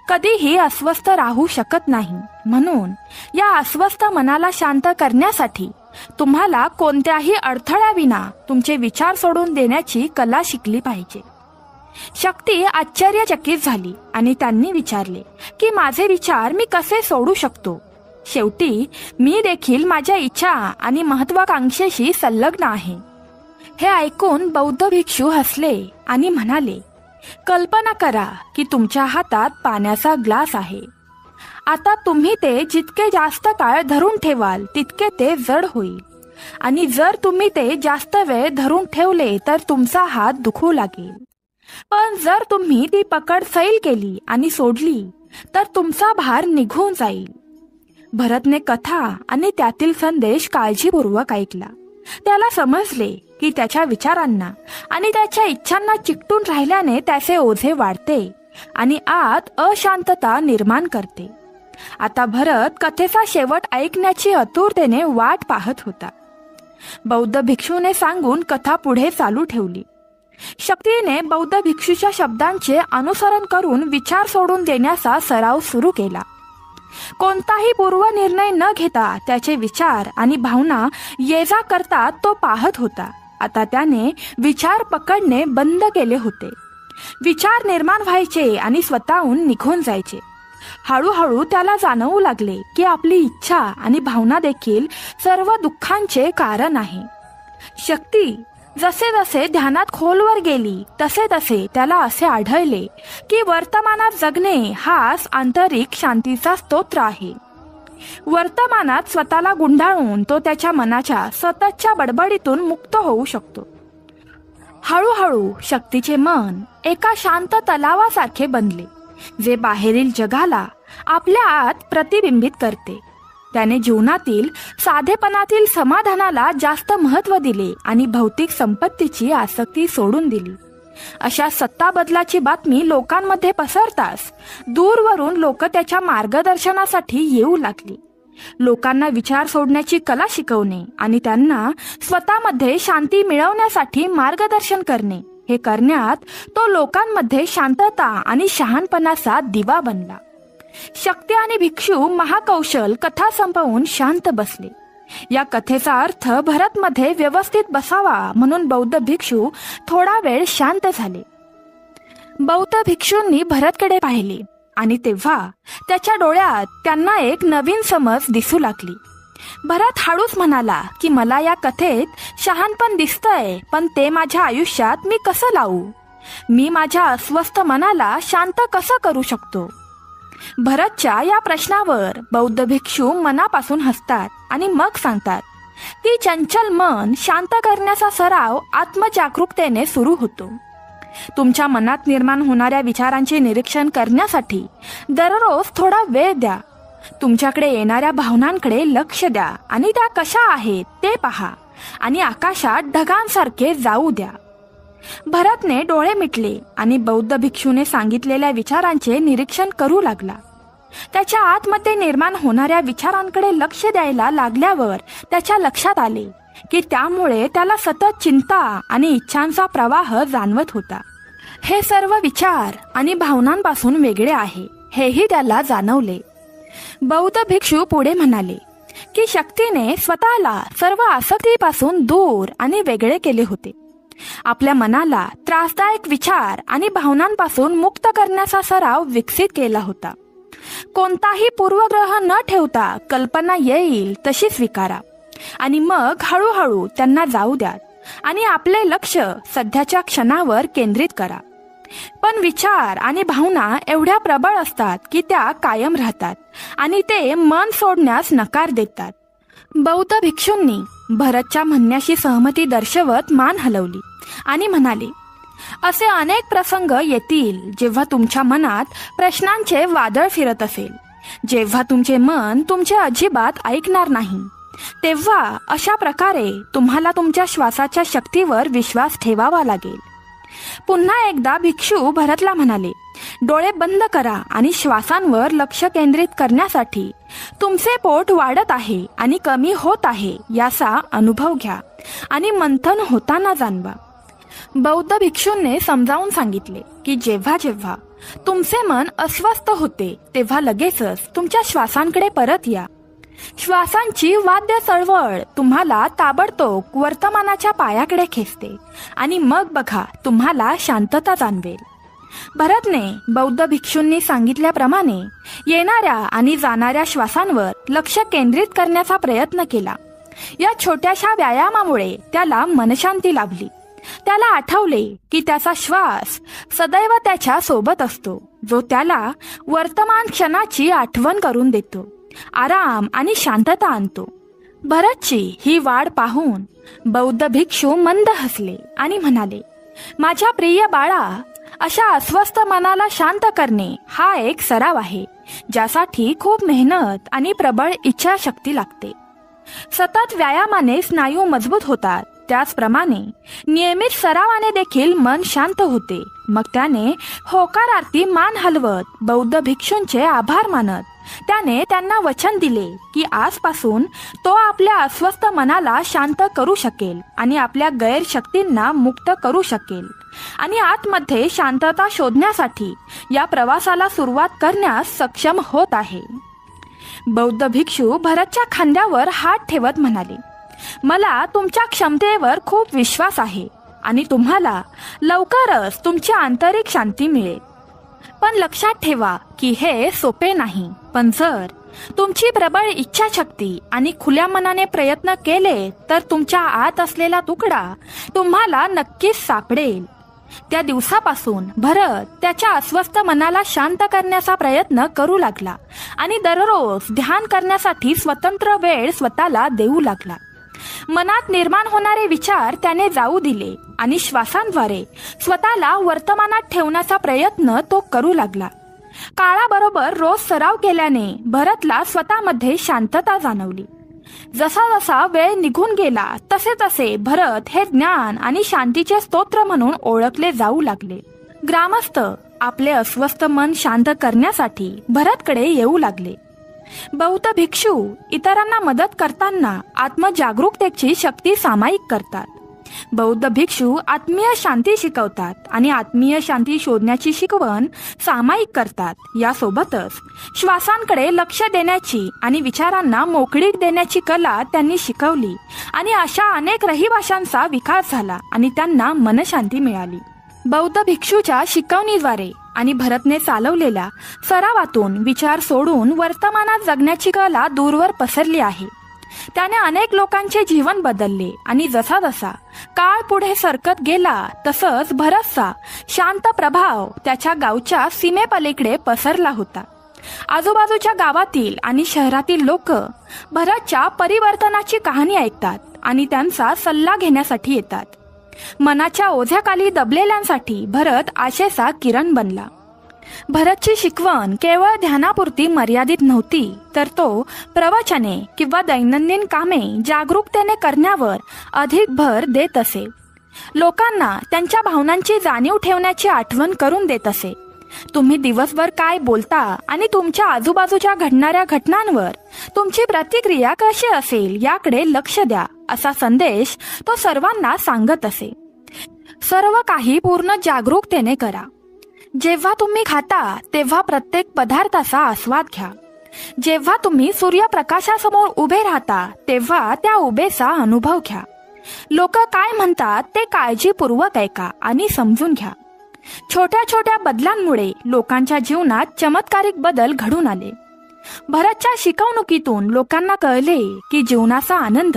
कधीही अस्वस्थ राहू शकत नाही. म्हणून या अस्वस्थ मनाला शांत करण्यासाठी तुम्हाला कोणत्याही अडथळ्याविना तुमचे विचार सोडून देण्याची कला शिकली पाहिजे. शक्ती आश्चर्यचकित झाली आणि त्यांनी विचारले की माझे विचार मी कसे सोडू शकतो? शेवटी मी देखील माझ्या इच्छा आणि महत्वाकांक्षेशी संलग्न आहे. हे ऐकून बौद्ध भिक्षू हसले आणि म्हणाले, कल्पना करा की तुमच्या हातात पाण्याचा ग्लास आहे. आता तुम्ही ते जितके जास्त काळ धरून ठेवाल तितके ते जड होईल आणि जर तुम्ही ते जास्त वेळ धरून ठेवले तर तुमचा हात दुखू लागेल. पण जर तुम्ही ती पकड सैल केली आणि सोडली तर तुमचा भार निघून जाईल. भरतने कथा आणि त्यातील संदेश काळजीपूर्वक ऐकला. त्याला समजले की त्याच्या विचारांना आणि त्याच्या इच्छांना चिकटून राहिल्याने त्याचे ओझे वाढते आणि आत अशांतता निर्माण करते. आता भरत कथेचा शेवट ऐकण्याची आतुरतेने वाट पाहत होता. बौद्ध भिक्षूने सांगून कथा पुढे चालू ठेवली. शक्तीने बौद्ध भिक्षूच्या शब्दांचे अनुसरण करून विचार सोडून देण्याचा सराव सुरू केला. कोणताही पूर्वनिर्णय न घेता त्याचे विचार आणि भावना ये जा करता तो पाहत होता. आता त्याने विचार पकडणे बंद केले होते. विचार निर्माण व्हायचे आणि स्वतःहून निघून जायचे. हळूहळू त्याला जाणवू लागले की आपली इच्छा आणि भावना देखील सर्व दुःखांचे कारण आहे. शक्ती जसे जसे ध्यानात खोलवर गेली तसे तसे त्याला असे आढळले की वर्तमानात जगणे हाच आंतरिक शांतीचा स्तोत्र आहे. वर्तमानात स्वतःला गुंडाळून तो त्याच्या मनाच्या सततच्या बडबडीतून मुक्त होऊ शकतो. हळूहळू शक्तीचे मन एका शांत तलावासारखे बनले, जे बाहेरील जगाला आपल्या आत प्रतिबिंबित करते. त्याने जीवनातील साधेपणातील समाधानाला जास्त महत्त्व दिले आणि भौतिक संपत्तीची आसक्ती सोडून दिली. अशा सत्ता बदलाची बातमी लोकांमध्ये पसरताच दूरवरून लोक त्याच्या मार्गदर्शनासाठी येऊ लागली. लोकांना विचार सोडण्याची कला शिकवणे आणि त्यांना स्वतःमध्ये शांती मिळवण्यासाठी मार्गदर्शन करणे, हे करण्यात तो लोकांमध्ये शांतता आणि शहाणपणाचा दिवा बनला. शक्ती आणि भिक्षू महाकौशल कथा संपवून शांत बसले. या कथेचा अर्थ भरतमध्ये व्यवस्थित बसावा म्हणून बौद्ध भिक्षू थोडा वेळ शांत झाले. बौद्ध भिक्षूंनी भरतकडे पाहिले आणि तेव्हा त्याच्या डोळ्यात त्यांना एक नवीन समज दिसू लागली. भरत हळूच म्हणाला की मला या कथेत शहाणपण दिसतंय, पण ते माझ्या आयुष्यात मी कसं लावू? मी माझ्या अस्वस्थ मनाला शांत कसं करू शकतो? भरतच्या या प्रश्नावर बौद्ध भिक्षू मनापासून हसतात आणि मग सांगतात की चंचल मन शांत करण्याचा सराव आत्मजागरूकतेने सुरू होतो. तुमच्या मनात निर्माण होणाऱ्या विचारांचे निरीक्षण करण्यासाठी दररोज थोडा वेळ द्या. तुमच्याकडे येणाऱ्या भावनांकडे लक्ष द्या आणि त्या कशा आहेत ते पहा आणि आकाशात ढगांसारखे जाऊ द्या. भरतने डोळे मिटले आणि बौद्ध भिक्षूने सांगितलेल्या विचारांचे निरीक्षण करू लागला. त्याच्या आतमध्ये निर्माण होणाऱ्या विचारांकडे लक्ष द्यायला लागल्यावर त्याच्या लक्षात आले की त्यामुळे त्याला सतत चिंता आणि इच्छांचा प्रवाह जाणवत होता. हे सर्व विचार आणि भावनांपासून वेगळे आहे हेही त्याला जाणवले. बौद्ध भिक्षू पुढे म्हणाले की शक्तीने स्वतःला सर्व आसक्तीपासून दूर आणि वेगळे केले होते. आपल्या मनाला त्रासदायक विचार आणि भावनांपासून मुक्त करण्याचा सराव विकसित केला होता. कोणताही पूर्वग्रह न ठेवता कल्पना येईल तशी स्वीकारा आणि मग हळूहळू त्यांना जाऊ द्या आणि आपले लक्ष सध्याच्या क्षणावर केंद्रित करा. पण विचार आणि भावना एवढ्या प्रबळ असतात की त्या कायम राहतात आणि ते मन सोडण्यास नकार देतात. बौद्ध भिक्षूंनी भरतच्या म्हणण्याशी सहमती दर्शवत मान हलवली आणि म्हणाले, असे अनेक प्रसंग येतील जेव्हा तुमच्या मनात प्रश्नांचे वादळ फिरत असेल, जेव्हा तुमचे मन तुमचे अजिबात ऐकणार नाही. तेव्हा अशा प्रकारे तुम्हाला तुमच्या श्वासाच्या शक्तीवर विश्वास ठेवावा लागेल. पुन्हा एकदा भिक्षू भरतला म्हणाले, डोळे बंद करा आणि श्वासांवर लक्ष केंद्रित करण्यासाठी तुमचे पोट वाढत आहे आणि कमी होत आहे याचा अनुभव घ्या आणि मंथन होताना जाणवा. बौद्ध भिक्षूंनी समजावून सांगितले की जेव्हा जेव्हा तुमचे मन अस्वस्थ होते तेव्हा लगेचच तुमच्या श्वासांकडे परत या. श्वासांची वाद्य चळवळ तुम्हाला ताबडतोब वर्तमानाच्या पायाकडे खेचते आणि मग बघा तुम्हाला शांतता जाणवेल. भरतने बौद्ध भिक्षूंनी सांगितल्याप्रमाणे येणाऱ्या आणि जाणाऱ्या श्वासांवर लक्ष केंद्रित करण्याचा प्रयत्न केला. या छोट्याशा व्यायामामुळे त्याला मनशांती लाभली. त्याला आठवले की त्याचा श्वास सदैव त्याच्या सोबत असतो, जो त्याला वर्तमान क्षणाची आठवण करून देतो, आराम आणि शांतता आणतो. भरतची ही वाढ पाहून बौद्ध भिक्षू मंद हसले आणि म्हणाले, माझ्या प्रिय बाळा, अशा अस्वस्थ मनाला शांत करणे हा एक सराव आहे ज्यासाठी खूप मेहनत आणि प्रबळ इच्छाशक्ती लागते. सतत व्यायामाने स्नायू मजबूत होतात, त्याचप्रमाणे नियमित सरावाने देखील मन शांत होते. मग त्याने होकारार्थी मान हलवत बौद्ध भिक्षूंचे आभार मानत त्याने त्यांना वचन दिले की आजपासून तो आपल्या अस्वस्थ मनाला शांत करू शकेल आणि आपल्या गैरशक्तींना मुक्त करू शकेल आणि आतमध्ये शांतता शोधण्यासाठी या प्रवासाला सुरुवात करण्यास सक्षम होत आहे. बौद्ध भिक्षू भरतच्या खांद्यावर हात ठेवत म्हणाले, मला तुमच्या क्षमतेवर खूप विश्वास आहे आणि तुम्हाला लवकरच तुमची आंतरिक शांती मिळेल. पण लक्षात ठेवा की हे सोपे नाही, पण जर तुमची प्रबळ इच्छाशक्ती आणि खुल्या मनाने प्रयत्न केले तर तुमच्या आत असलेला तुकडा तुम्हाला नक्कीच सापडेल. त्या दिवसापासून भरत त्याच्या अस्वस्थ मनाला शांत करण्याचा प्रयत्न करू लागला आणि दररोज ध्यान करण्यासाठी स्वतंत्र वेळ स्वतःला देऊ लागला. मनात निर्माण होणारे विचार त्याने जाऊ दिले आणि श्वासांद्वारे स्वतःला वर्तमानात ठेवण्याचा प्रयत्न तो करू लागला. काळाबरोबर रोज सराव केल्याने भरतला स्वतःमध्ये शांतता जाणवली. जसा जसा वेळ निघून गेला तसे तसे भरत हे ज्ञान आणि शांतीचे स्तोत्र म्हणून ओळखले जाऊ लागले. ग्रामस्थ आपले अस्वस्थ मन शांत करण्यासाठी भरतकडे येऊ लागले. बौद्ध भिक्षू इतरांना मदत करताना आत्मजागरूकतेची शक्ती सामायिक करतात. बौद्ध भिक्षू आत्मीय शांती शिकवतात आणि आत्मीय शांती शोधण्याची शिकवण सामायिक करतात. यासोबतच श्वासांकडे लक्ष देण्याची आणि विचारांना मोकळीक देण्याची कला त्यांनी शिकवली आणि अशा अनेक रहिवाशांचा विकास झाला आणि त्यांना मनशांती मिळाली. बौद्ध भिक्षूच्या शिकवणीद्वारे आणि भरतने चालवलेल्या सरावातून विचार सोडून वर्तमानात जगण्याची कला दूरवर पसरली आहे. त्याने अनेक लोकांचे जीवन बदलले आणि जसा जसा काळ पुढे सरकत गेला तसंच भरतचा शांत प्रभाव त्याच्या गावच्या सीमेपलीकडे पसरला होता. आजूबाजूच्या गावातील आणि शहरातील लोक भरतच्या परिवर्तनाची कहाणी ऐकतात आणि त्यांचा सल्ला घेण्यासाठी येतात. मनाच्या ओझ्याखाली दबलेल्यांसाठी भरत आशेचा किरण बनला. भरतची शिकवण केवळ ध्यानापुरती मर्यादित नव्हती, तर तो प्रवचने किंवा दैनंदिन कामे जागरूकतेने करण्यावर अधिक भर देत असे. लोकांना त्यांच्या भावनांची जाणीव ठेवण्याची आठवण करून देत असे. तुम्ही दिवसभर काय बोलता आणि तुमच्या आजूबाजूच्या घडणाऱ्या घटनांवर तुमची प्रतिक्रिया कशी असेल याकडे लक्ष द्या, असा संदेश तो सर्वांना सांगत असे. सर्व काही पूर्ण जागरूकतेने करा. जेव्हा तुम्ही खाता तेव्हा प्रत्येक पदार्थाचा आस्वाद घ्या. जेव्हा तुम्ही सूर्यप्रकाशासमोर उभे राहता तेव्हा त्या उभेचा अनुभव घ्या. लोक काय म्हणतात ते काळजीपूर्वक ऐका आणि समजून घ्या. छोट्या छोट्या बदलांमुळे लोकांच्या जीवनात चमत्कारिक बदल घडून आले. भरतच्या शिकवणुकीतून लोकांना कळले की जीवनाचा आनंद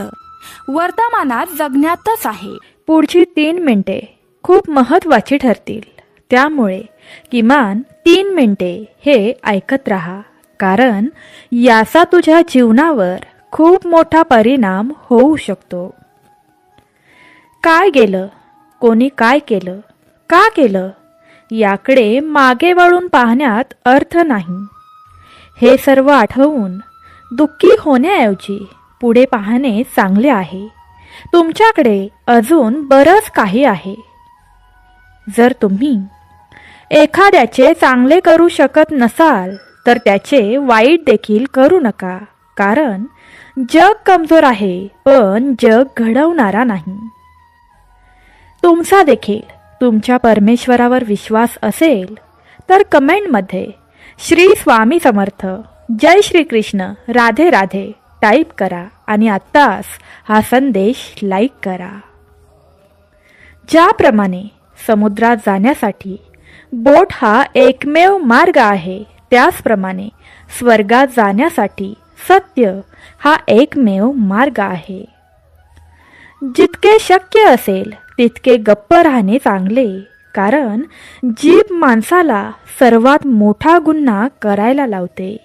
वर्तमानात जगण्यातच आहे. पुढची 3 मिनिटे खूप महत्वाची ठरतील, त्यामुळे किमान 3 मिनिटे हे ऐकत राहा, कारण याचा तुझ्या जीवनावर खूप मोठा परिणाम होऊ शकतो. काय गेलं, कोणी काय केलं, का केलं याकडे मागे वळून पाहण्यात अर्थ नाही. हे सर्व आठवून दुःखी होण्याऐवजी पुढे पाहणे चांगले आहे. तुमच्याकडे अजून बरंच काही आहे. जर तुम्ही एखाद्याचे चांगले करू शकत नसाल तर त्याचे वाईट देखील करू नका, कारण जग कमजोर आहे पण जग घडवणारा नाही. तुमचा देखील तुमच्या परमेश्वरावर विश्वास असेल तर कमेंटमध्ये श्री स्वामी समर्थ, जय श्री कृष्ण, राधे राधे टाईप करा आणि आत्ताच हा संदेश लाईक करा. ज्याप्रमाणे समुद्रात जाण्यासाठी बोट हा एकमेव मार्ग आहे, त्याचप्रमाणे स्वर्गात जाण्यासाठी सत्य हा एकमेव मार्ग आहे. जितके शक्य असेल तितके गप्प राहणे चांगले, कारण जीभ माणसाला सर्वात मोठा गुन्हा करायला लावते.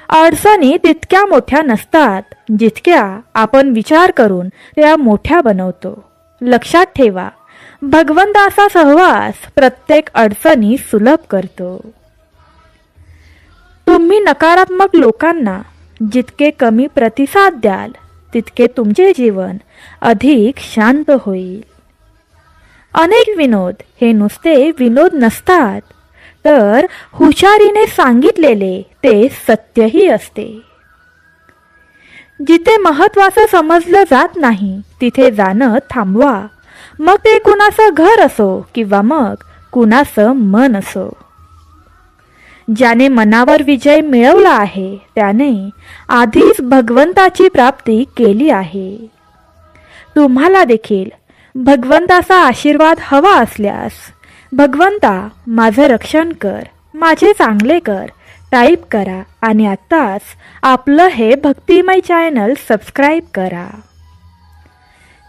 अडचणी तितक्या मोठ्या नसतात जितक्या आपण विचार करून त्या मोठ्या बनवतो. लक्षात ठेवा, भगवंताचा सहवास प्रत्येक अडचणी सुलभ करतो. तुम्ही नकारात्मक लोकांना जितके कमी प्रतिसाद द्याल तितके तुमचे जीवन अधिक शांत होईल. अनेक विनोद हे नुसते विनोद नसतात, तर हुशारीने सांगितलेले ते सत्यही असते. जिथे महत्त्वाचं समजलं जात नाही तिथे जाणं थांबवा, मग ते कुणाचं घर असो किंवा मग कुणाचं मन असो. ज्याने मनावर विजय मिळवला आहे त्याने आधीच भगवंताची प्राप्ती केली आहे. तुम्हाला देखील भगवंताचा आशीर्वाद हवा असल्यास भगवंता माझे रक्षण कर, माझे चांगले कर टाईप करा आणि आत्ताच आपलं हे भक्तिमय चॅनल सबस्क्राईब करा.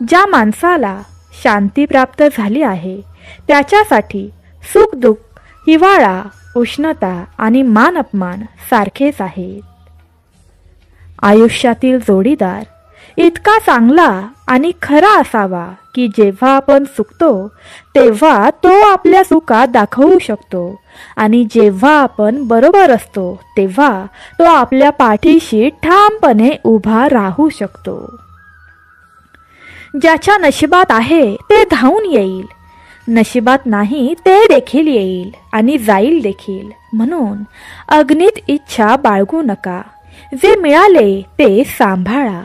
ज्या माणसाला शांती प्राप्त झाली आहे त्याच्यासाठी सुख दुःख, हिवाळा, उष्णता आणि मान अपमान सारखेच आहेत. आयुष्यातील जोडीदार इतका चांगला आणि खरा असावा की जेव्हा आपण चुकतो तेव्हा तो आपल्या चुका दाखवू शकतो आणि जेव्हा आपण बरोबर असतो तेव्हा तो आपल्या पाठीशी ठामपणे उभा राहू शकतो. ज्याच्या नशिबात आहे ते धावून येईल, नशिबात नाही ते देखील येईल आणि जाईल देखील. म्हणून अग्नीत इच्छा बाळगू नका, जे मिळाले ते सांभाळा.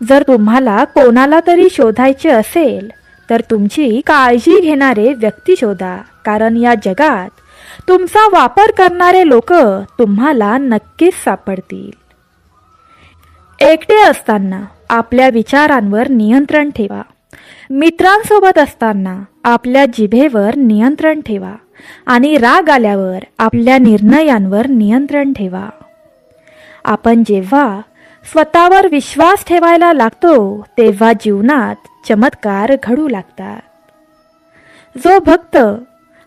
जर तुम्हाला कोणाला तरी शोधायचे असेल तर तुमची काळजी घेणारे व्यक्ती शोधा, कारण या जगात तुमचा वापर करणारे लोक तुम्हाला नक्कीच सापडतील. एकटे असताना आपल्या विचारांवर नियंत्रण ठेवा. मित्रांसोबत असताना आपल्या जिभेवर नियंत्रण ठेवा आणि राग आल्यावर आपल्या निर्णयांवर नियंत्रण ठेवा. आपण जेव्हा स्वतःवर विश्वास ठेवायला लागतो तेव्हा जीवनात चमत्कार घडू लागतात. जो भक्त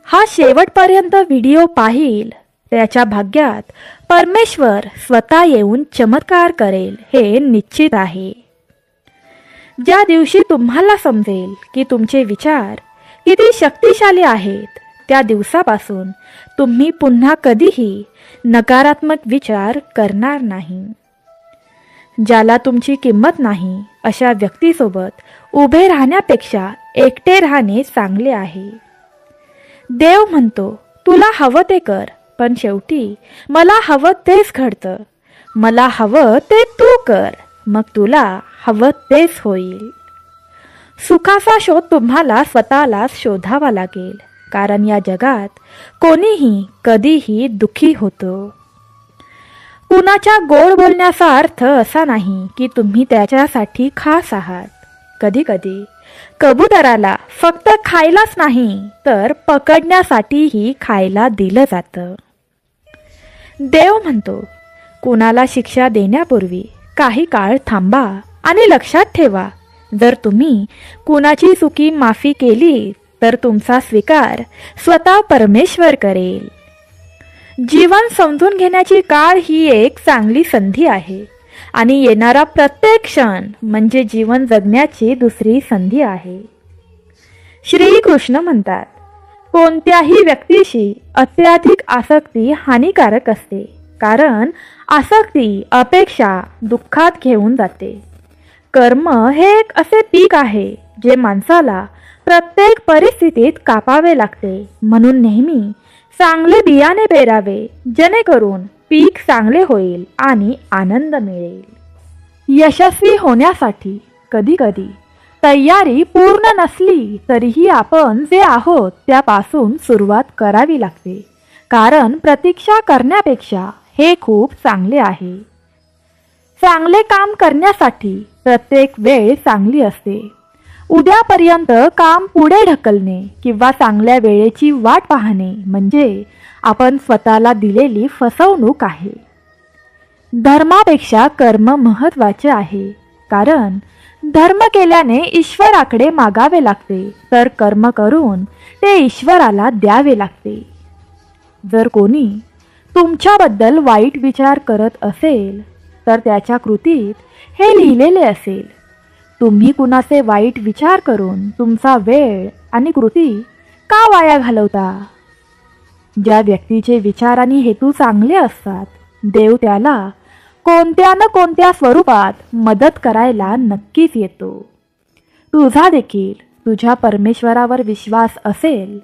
हा शेवटपर्यंत व्हिडिओ पाहिल त्याच्या भाग्यात परमेश्वर स्वतः येऊन चमत्कार करेल हे निश्चित आहे. ज्या दिवशी तुम्हाला समजेल की तुमचे विचार किती शक्तिशाली आहेत त्या दिवसापासून तुम्ही पुन्हा कधीही नकारात्मक विचार करणार नाही. ज्याला तुमची किंमत नाही अशा व्यक्तीसोबत उभे राहण्यापेक्षा एकटे राहणे चांगले आहे. देव म्हणतो तुला हवं ते कर, पण शेवटी मला हवं तेच घडतं. मला हवं ते तू कर, मग तुला हवं तेच होईल. सुखाचा शोध तुम्हाला स्वतःलाच शोधावा लागेल, कारण या जगात कोणीही कधीही दुःखी होतो. कुणाच्या गोड बोलण्याचा अर्थ असा नाही की तुम्ही त्याच्यासाठी खास आहात. कधी कधी कबुतराला फक्त खायलाच नाही तर पकडण्यासाठीही खायला दिलं जातं. देव म्हणतो कुणाला शिक्षा देण्यापूर्वी काही काळ थांबा आणि लक्षात ठेवा, जर तुम्ही कुणाची चुकी माफी केली तर तुमचा स्वीकार स्वतः परमेश्वर करेल. जीवन समजून घेण्याची काळ ही एक चांगली संधी आहे आणि येणारा प्रत्येक क्षण म्हणजे जीवन जगण्याची दुसरी संधी आहे. श्रीकृष्ण म्हणतात कोणत्याही व्यक्तीशी अत्याधिक आसक्ती हानिकारक असते, कारण आसक्ती अपेक्षा दुःखात घेऊन जाते. कर्म हे एक असे पीक आहे जे माणसाला प्रत्येक परिस्थितीत कापावे लागते. म्हणून नेहमी चांगले बियाणे पेरावे, जेणेकरून पीक चांगले होईल आणि आनंद मिळेल. यशस्वी होण्यासाठी कधीकधी तयारी पूर्ण नसली तरीही आपण जे आहोत त्यापासून सुरुवात करावी लागते, कारण प्रतीक्षा करण्यापेक्षा हे खूप चांगले आहे. चांगले काम करण्यासाठी प्रत्येक वेळ चांगली असते. उद्यापर्यंत काम पुढे ढकलणे किंवा चांगल्या वेळेची वाट पाहणे म्हणजे आपण स्वतःला दिलेली फसवणूक आहे. धर्मापेक्षा कर्म महत्त्वाचे आहे, कारण धर्म केल्याने ईश्वराकडे मागावे लागते, तर कर्म करून ते ईश्वराला द्यावे लागते. जर कोणी तुमच्याबद्दल वाईट विचार करत असेल तर त्याच्या कृतीत हे लिहिलेले असेल. तुम्ही कुणाचे वाईट विचार करून तुमचा वेळ आणि कृती का वाया घालवता? ज्या व्यक्तीचे विचार आणि हेतू चांगले असतात, देव त्याला कोणत्या न कोणत्या स्वरूपात मदत करायला नक्कीच येतो. तुझा देखील तुझ्या परमेश्वरावर विश्वास असेल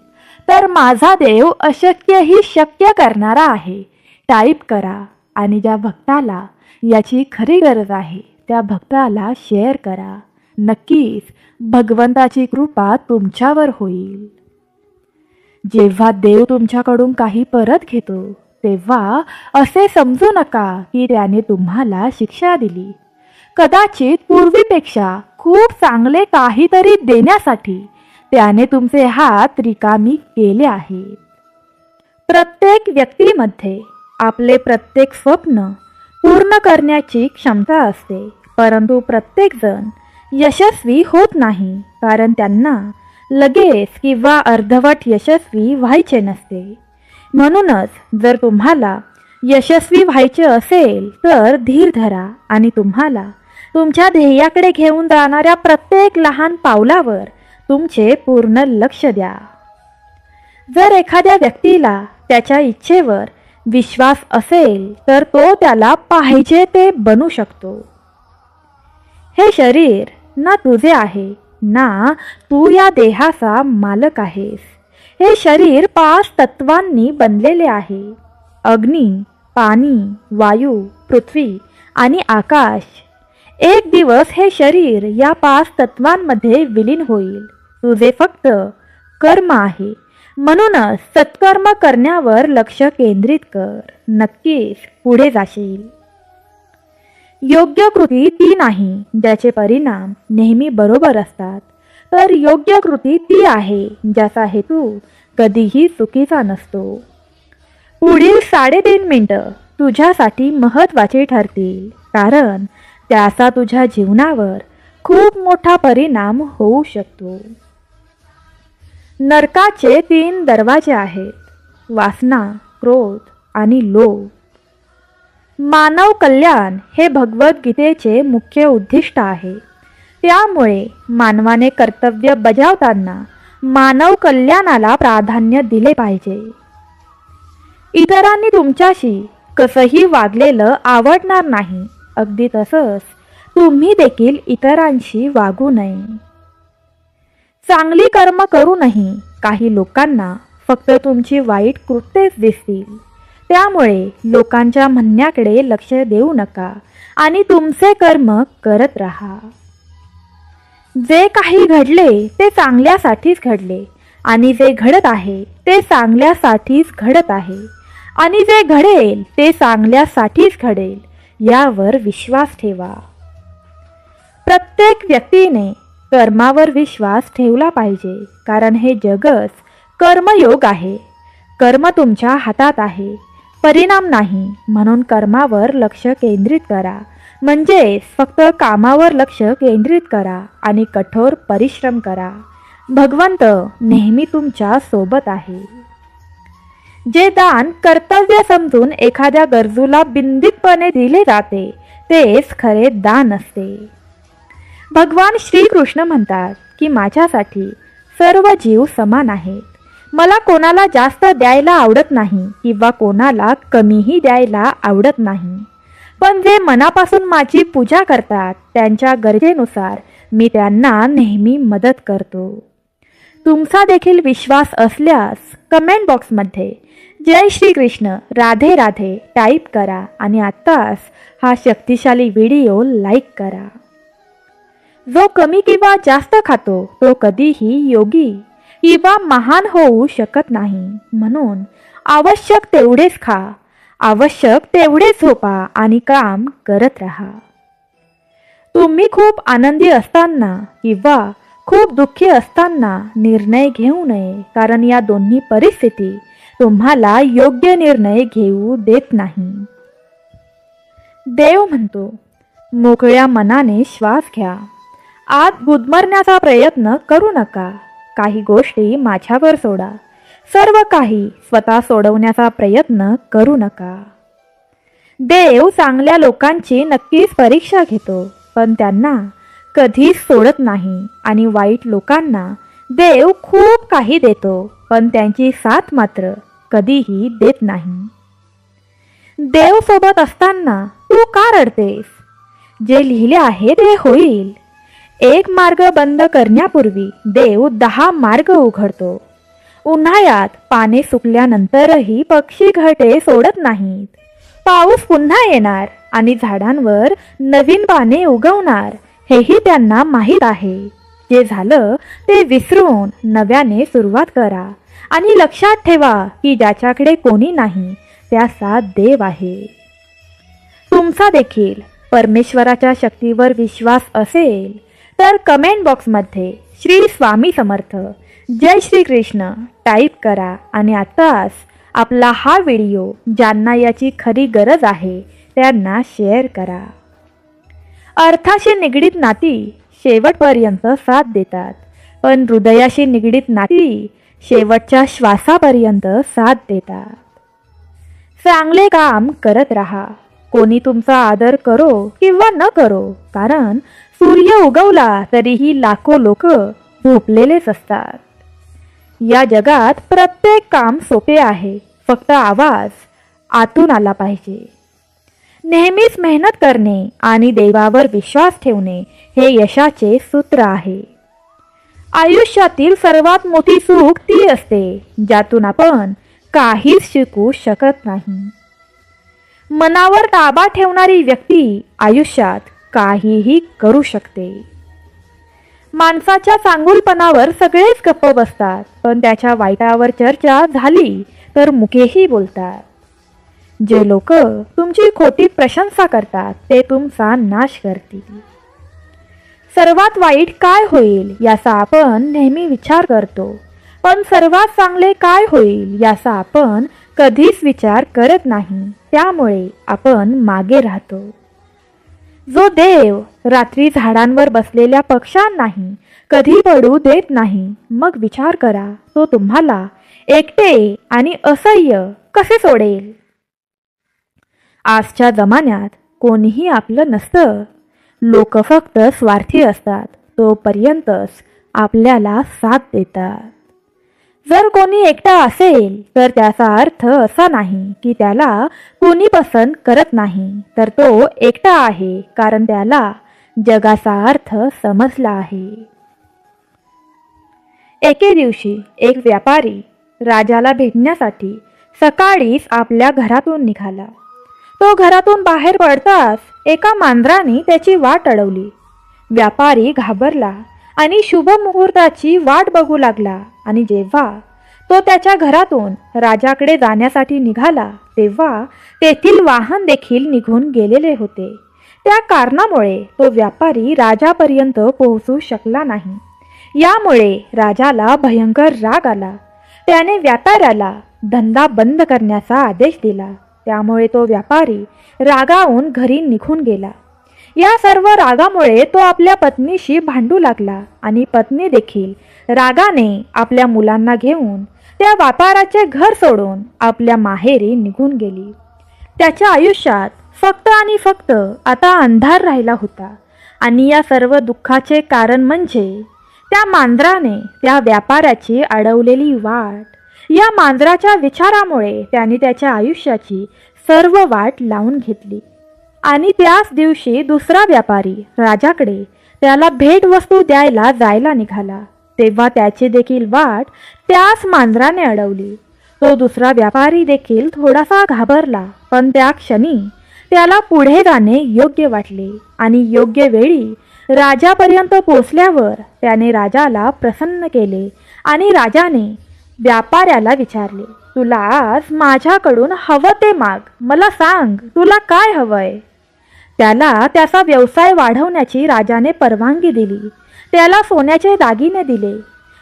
तर माझा देव अशक्यही शक्य करणारा आहे टाईप करा आणि ज्या भक्ताला याची खरी गरज आहे त्या भक्ताला शेअर करा. नक्कीच भगवंताची कृपा तुमच्यावर होईल. जेव्हा देव तुमच्याकडून काही परत घेतो तेव्हा असे समजू नका की त्याने तुम्हाला शिक्षा दिली. कदाचित पूर्वीपेक्षा खूप चांगले काहीतरी देण्यासाठी त्याने तुमचे हात रिकामी केले आहेत. प्रत्येक व्यक्तीमध्ये आपले प्रत्येक स्वप्न पूर्ण करण्याची क्षमता असते, परंतु प्रत्येकजण यशस्वी होत नाही, कारण त्यांना लगेच किंवा अर्धवट यशस्वी व्हायचे नसते. म्हणूनच जर तुम्हाला यशस्वी व्हायचे असेल तर धीर धरा आणि तुम्हाला तुमच्या ध्येयाकडे घेऊन जाणाऱ्या प्रत्येक लहान पावलावर तुमचे पूर्ण लक्ष द्या. जर एखाद्या व्यक्तीला त्याच्या इच्छेवर विश्वास असेल तर तो त्याला पाहिजे ते बनू शकतो. हे शरीर ना तुझे आहे ना तू या देहाचा मालक आहेस. हे शरीर 5 तत्वांनी बनलेले आहे: अग्नी, पाणी, वायू, पृथ्वी आणि आकाश. एक दिवस हे शरीर या 5 तत्वांमध्ये विलीन होईल. तुझे फक्त कर्म आहे, म्हणूनच सत्कर्म करण्यावर लक्ष केंद्रित कर. नक्कीच पुढे जाशील. योग्य कृती ती नाही ज्याचे परिणाम नेहमी बरोबर असतात, तर योग्य कृती ती आहे ज्याचा हेतू कधीही चुकीचा नसतो. पुढील 3.5 मिनिटं तुझ्यासाठी महत्त्वाची ठरतील, कारण त्याचा तुझ्या जीवनावर खूप मोठा परिणाम होऊ शकतो. नरकाचे 3 दरवाजे आहेत: वासना, क्रोध आणि लोभ. मानव कल्याण हे भगवद्गीतेचे मुख्य उद्दिष्ट आहे. त्यामुळे मानवाने कर्तव्य बजावताना मानव कल्याणाला प्राधान्य दिले पाहिजे. इतरांनी तुमच्याशी कसंही वागलेलं आवडणार नाही, अगदी तसंच तुम्ही देखील इतरांशी वागू नये. चांगली कर्म करूनही काही लोकांना फक्त तुमची वाईट कृत्येच दिसतील. त्यामुळे लोकांच्या म्हणण्याकडे लक्ष देऊ नका आणि तुमचे कर्म करत राहा. जे काही घडले ते चांगल्यासाठीच घडले आणि जे घडत आहे ते चांगल्यासाठीच घडत आहे आणि जे घडेल ते चांगल्यासाठीच घडेल, यावर विश्वास ठेवा. प्रत्येक व्यक्तीने कर्मावर विश्वास ठेवला पाहिजे, कारण हे जगच कर्मयोग आहे. कर्म तुमच्या हातात आहे, परिणाम नाही. म्हणून कर्मावर लक्ष केंद्रित करा, म्हणजेच फक्त कामावर लक्ष केंद्रित करा आणि कठोर परिश्रम करा. भगवंत नेहमी तुमच्या सोबत आहे. जे दान कर्तव्य समजून एखाद्या गरजूला बिनधीतपणे दिले जाते तेच खरे दान असते. भगवान श्रीकृष्ण म्हणतात की माझ्यासाठी सर्व जीव समान आहेत. मला कोणाला जास्त द्यायला आवडत नाही किंवा कोणाला कमीही द्यायला आवडत नाही. पण जे मनापासून माझी पूजा करतात त्यांच्या गरजेनुसार मी त्यांना नेहमी मदत करतो. तुमचा देखील विश्वास असल्यास कमेंट बॉक्समध्ये जय श्री कृष्ण राधे राधे टाईप करा आणि आत्ताच हा शक्तिशाली व्हिडिओ लाईक करा. जो कमी किंवा जास्त खातो तो कधीही योगी किंवा महान होऊ शकत नाही. म्हणून आवश्यक तेवढेच खा, आवश्यक तेवढेच झोपा आणि काम करत राहा. तुम्ही खूप आनंदी असताना किंवा खूप दुःखी असताना निर्णय घेऊ नये, कारण या दोन्ही परिस्थिती तुम्हाला योग्य निर्णय घेऊ देत नाही. देव म्हणतो, मोकळ्या मनाने श्वास घ्या. आत गुदमरण्याचा प्रयत्न करू नका. काही गोष्टी माझ्यावर सोडा. सर्व काही स्वतः सोडवण्याचा प्रयत्न करू नका. देव चांगल्या लोकांची नक्कीच परीक्षा घेतो, पण त्यांना कधीच सोडत नाही. आणि वाईट लोकांना देव खूप काही देतो, पण त्यांची साथ मात्र कधीही देत नाही. देव सोबत असताना तू का रडतेस? जे लिहिले आहे ते होईल. एक मार्ग बंद करण्यापूर्वी देव 10 मार्ग उघडतो. उन्हाळ्यात पाने सुकल्यानंतरही पक्षी घरटे सोडत नाहीत. पाऊस पुन्हा येणार आणि झाडांवर नवीन पाने उगवणार हेही त्यांना माहीत आहे. जे झालं ते विसरून नव्याने सुरुवात करा आणि लक्षात ठेवा की ज्याच्याकडे कोणी नाही त्याचा देव आहे. तुमचा देखील परमेश्वराच्या शक्तीवर विश्वास असेल तर कमेंट बॉक्समध्ये श्री स्वामी समर्थ जय श्री कृष्ण टाईप करा आणि आत्ताच आपला हा व्हिडिओ ज्यांना याची खरी गरज आहे त्यांना शेअर करा. अर्थाशी निगडीत नाती शेवटपर्यंत साथ देतात, पण हृदयाशी निगडीत नाती शेवटच्या श्वासापर्यंत साथ देतात. चांगले काम करत राहा. कोणी तुमचा आदर करो किंवा न करो, कारण सूर्य उगवला तरीही लाखो लोक झोपलेलेच असतात. या जगात प्रत्येक काम सोपे आहे, फक्त आवाज आतून आला पाहिजे. नेहमीच मेहनत करणे आणि देवावर विश्वास ठेवणे हे यशाचे सूत्र आहे. आयुष्यातील सर्वात मोठी चूक ती असते ज्यातून आपण काहीच शिकू शकत नाही. मनावर ताबा ठेवणारी व्यक्ती आयुष्यात काहीही करू शकते. माणसाच्या चांगुलपणावर सगळेच गप्प बसतात, पण त्याच्या वाईटावर चर्चा झाली तर मुकेही बोलतात. जे लोक तुमची खोटी प्रशंसा करतात ते तुमचा नाश करतील. सर्वात वाईट काय होईल याचा आपण नेहमी विचार करतो, पण सर्वात चांगले काय होईल याचा आपण कधीच विचार करत नाही. त्यामुळे आपण मागे राहतो. जो देव रात्री झाडांवर बसलेल्या पक्ष्यांनाही कधी पडू देत नाही, मग विचार करा तो तुम्हाला एकटे आणि असह्य कसे सोडेल. आजच्या जमान्यात कोणीही आपलं नसतं. लोक फक्त स्वार्थी असतात, तोपर्यंतच आपल्याला साथ देतात. जर कोणी एकटा असेल तर त्याचा अर्थ असा नाही की त्याला कोणी पसंत करत नाही, तर तो एकटा आहे कारण त्याला जगाचा अर्थ समजला आहे. एके दिवशी एक व्यापारी राजाला भेटण्यासाठी सकाळीच आपल्या घरातून निघाला. तो घरातून बाहेर पडताच एका मांजराने त्याची वाट अडवली. व्यापारी घाबरला आणि शुभ मुहूर्ताची वाट बघू लागला. आणि जेव्हा तो त्याच्या घरातून राजाकडे जाण्यासाठी निघाला तेव्हा तेथील वाहन देखील निघून गेलेले होते. त्या कारणामुळे तो व्यापारी राजापर्यंत पोहोचू शकला नाही. यामुळे राजाला भयंकर राग आला. त्याने व्यापाऱ्याला धंदा बंद करण्याचा आदेश दिला. त्यामुळे तो व्यापारी रागावून घरी निघून गेला. या सर्व रागामुळे तो आपल्या पत्नीशी भांडू लागला आणि पत्नी देखील रागाने आपल्या मुलांना घेऊन त्या व्यापाराचे घर सोडून आपल्या माहेरी निघून गेली. त्याच्या आयुष्यात फक्त आणि फक्त आता अंधार राहिला होता. आणि या सर्व दुःखाचे कारण म्हणजे त्या मांजराने त्या व्यापाऱ्याची अडवलेली वाट. या मांजराच्या विचारामुळे त्याने त्याच्या आयुष्याची सर्व वाट लावून घेतली. आणि त्याच दिवशी दुसरा व्यापारी राजाकडे त्याला भेटवस्तू द्यायला जायला निघाला तेव्हा त्याची देखील वाट त्याच मांजराने अडवली. तो दुसरा व्यापारी देखील थोडासा घाबरला, पण त्या क्षणी त्याला पुढे जाणे योग्य वाटले. आणि योग्य वेळी राजापर्यंत पोचल्यावर त्याने राजाला प्रसन्न केले. आणि राजाने व्यापाऱ्याला विचारले, तुला आज माझ्याकडून हवं ते माग, मला सांग तुला काय हवंय. त्याला त्याचा व्यवसाय वाढवण्याची राजाने परवानगी दिली. त्याला सोन्याचे दागिने दिले.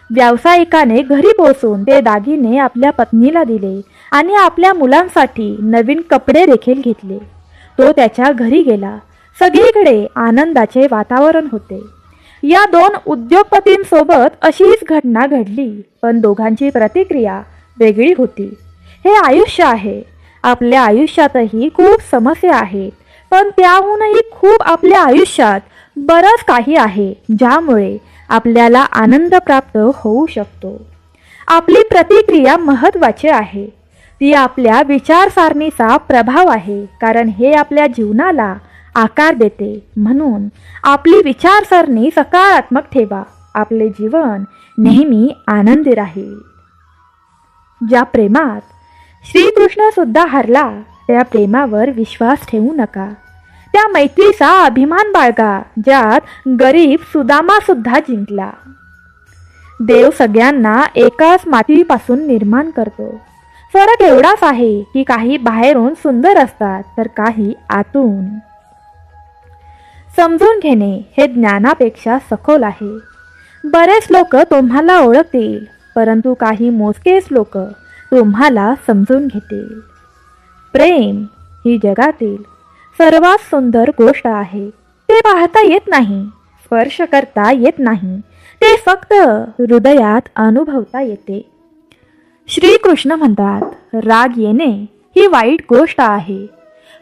व्यावसायिकाने घरी पोहोचून ते दागिने आपल्या पत्नीला दिले आणि आपल्या मुलांसाठी नवीन कपडे देखील घेतले. तो त्याच्या घरी गेला. सगळीकडे आनंदाचे वातावरण होते. या दोन उद्योगपतींसोबत अशीच घटना घडली, पण दोघांची प्रतिक्रिया वेगळी होती. हे आयुष्य आहे. आपल्या आयुष्यातही खूप समस्या आहेत, पण त्याहूनही खूप आपल्या आयुष्यात बरंच काही आहे ज्यामुळे आपल्याला आनंद प्राप्त होऊ शकतो. आपली प्रतिक्रिया महत्त्वाची आहे. ती आपल्या विचारसरणीचा प्रभाव आहे, कारण हे आपल्या जीवनाला आकार देते. म्हणून आपली विचारसरणी सकारात्मक ठेवा. आपले जीवन नेहमी आनंदी राहील. ज्या प्रेमात श्रीकृष्ण सुद्धा हरला त्या प्रेमावर विश्वास ठेवू नका. त्या मैत्रीचा अभिमान बाळगा ज्यात गरीब सुदामा सुद्धा जिंकला. देव सगळ्यांना एकाच मातीपासून निर्माण करतो. फरक एवढाच आहे की काही बाहेरून सुंदर असतात तर काही आतून. समजून घेणे हे ज्ञानापेक्षा सखोल आहे. बरेच लोक तुम्हाला ओळखतील, परंतु काही मोजकेच लोक तुम्हाला समजून घेतील. प्रेम ही जगातील सर्वात सुंदर गोष्ट आहे. ते पाहता येत नाही, स्पर्श करता येत नाही, ते फक्त हृदयात अनुभवता येते. श्रीकृष्ण म्हणतात, राग येणे ही वाईट गोष्ट आहे,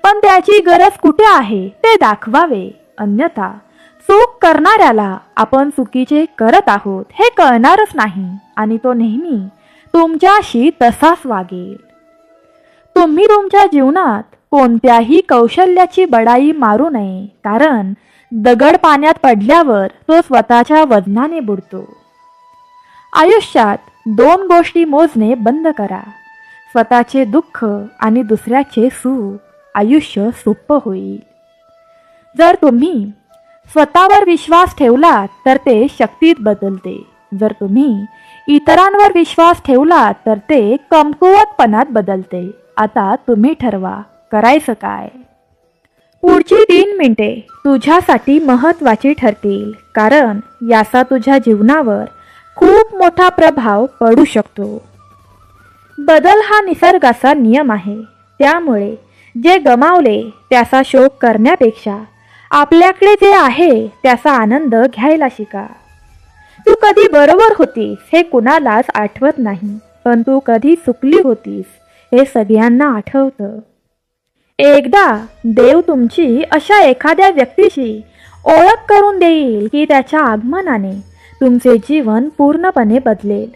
पण त्याची गरज कुठे आहे ते दाखवावे. अन्यथा चूक करणाऱ्याला आपण चुकीचे करत आहोत हे कळणारच नाही आणि तो नेहमी तुमच्याशी तसाच वागेल. तुम्ही तुमच्या जीवनात कोणत्याही कौशल्याची बडाई मारू नये, कारण दगड पाण्यात पडल्यावर तो स्वतःच्या वजनाने बुडतो. आयुष्यात दोन गोष्टी मोजणे बंद करा, स्वतःचे दुःख आणि दुसऱ्याचे सुख. आयुष्य सोपं होईल. जर तुम्ही स्वतःवर विश्वास ठेवलात तर ते शक्तीत बदलते. जर तुम्ही इतरांवर विश्वास ठेवलात तर ते कमकुवतपणात बदलते. आता तुम्ही ठरवा, करायचं काय. पुढची 3 मिनिटे तुझ्यासाठी महत्त्वाची ठरतील, कारण याचा तुझ्या जीवनावर खूप मोठा प्रभाव पडू शकतो. बदल हा निसर्गाचा नियम आहे. त्यामुळे जे गमावले त्याचा शोक करण्यापेक्षा आपल्याकडे जे आहे त्याचा आनंद घ्यायला शिका. तू कधी बरोबर होतीस हे कुणालाच आठवत नाही, पण तू कधी चुकली होतीस हे सगळ्यांना आठवतं. एकदा देव तुमची अशा एखाद्या व्यक्तीशी ओळख करून देईल की त्याच्या आगमनाने तुमचे जीवन पूर्णपणे बदलेल.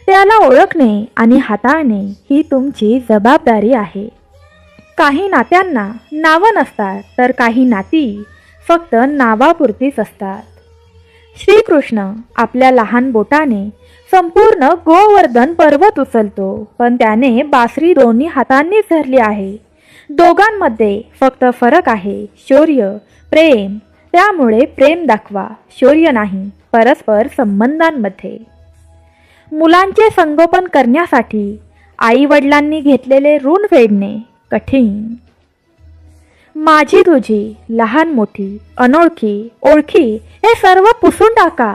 त्याला ओळखणे आणि हाताळणे ही तुमची जबाबदारी आहे. काही नात्यांना नावं नसतात, तर काही नाती फक्त नावापुरतीच असतात. श्रीकृष्ण आपल्या लहान बोटाने संपूर्ण गोवर्धन पर्वत उचलतो, पण त्याने बासरी दोन्ही हातांनीच धरली आहे. दोघांमध्ये फक्त फरक आहे शौर्य, प्रेम. त्यामुळे प्रेम दाखवा, शौर्य नाही, परस्पर संबंधांमध्ये. मुलांचे संगोपन करण्यासाठी आई वडिलांनी घेतलेले ऋण फेडणे कठीण. माझी तुझी, लहान मोठी, अनोळखी, ओळखी हे सर्व पुसून टाका.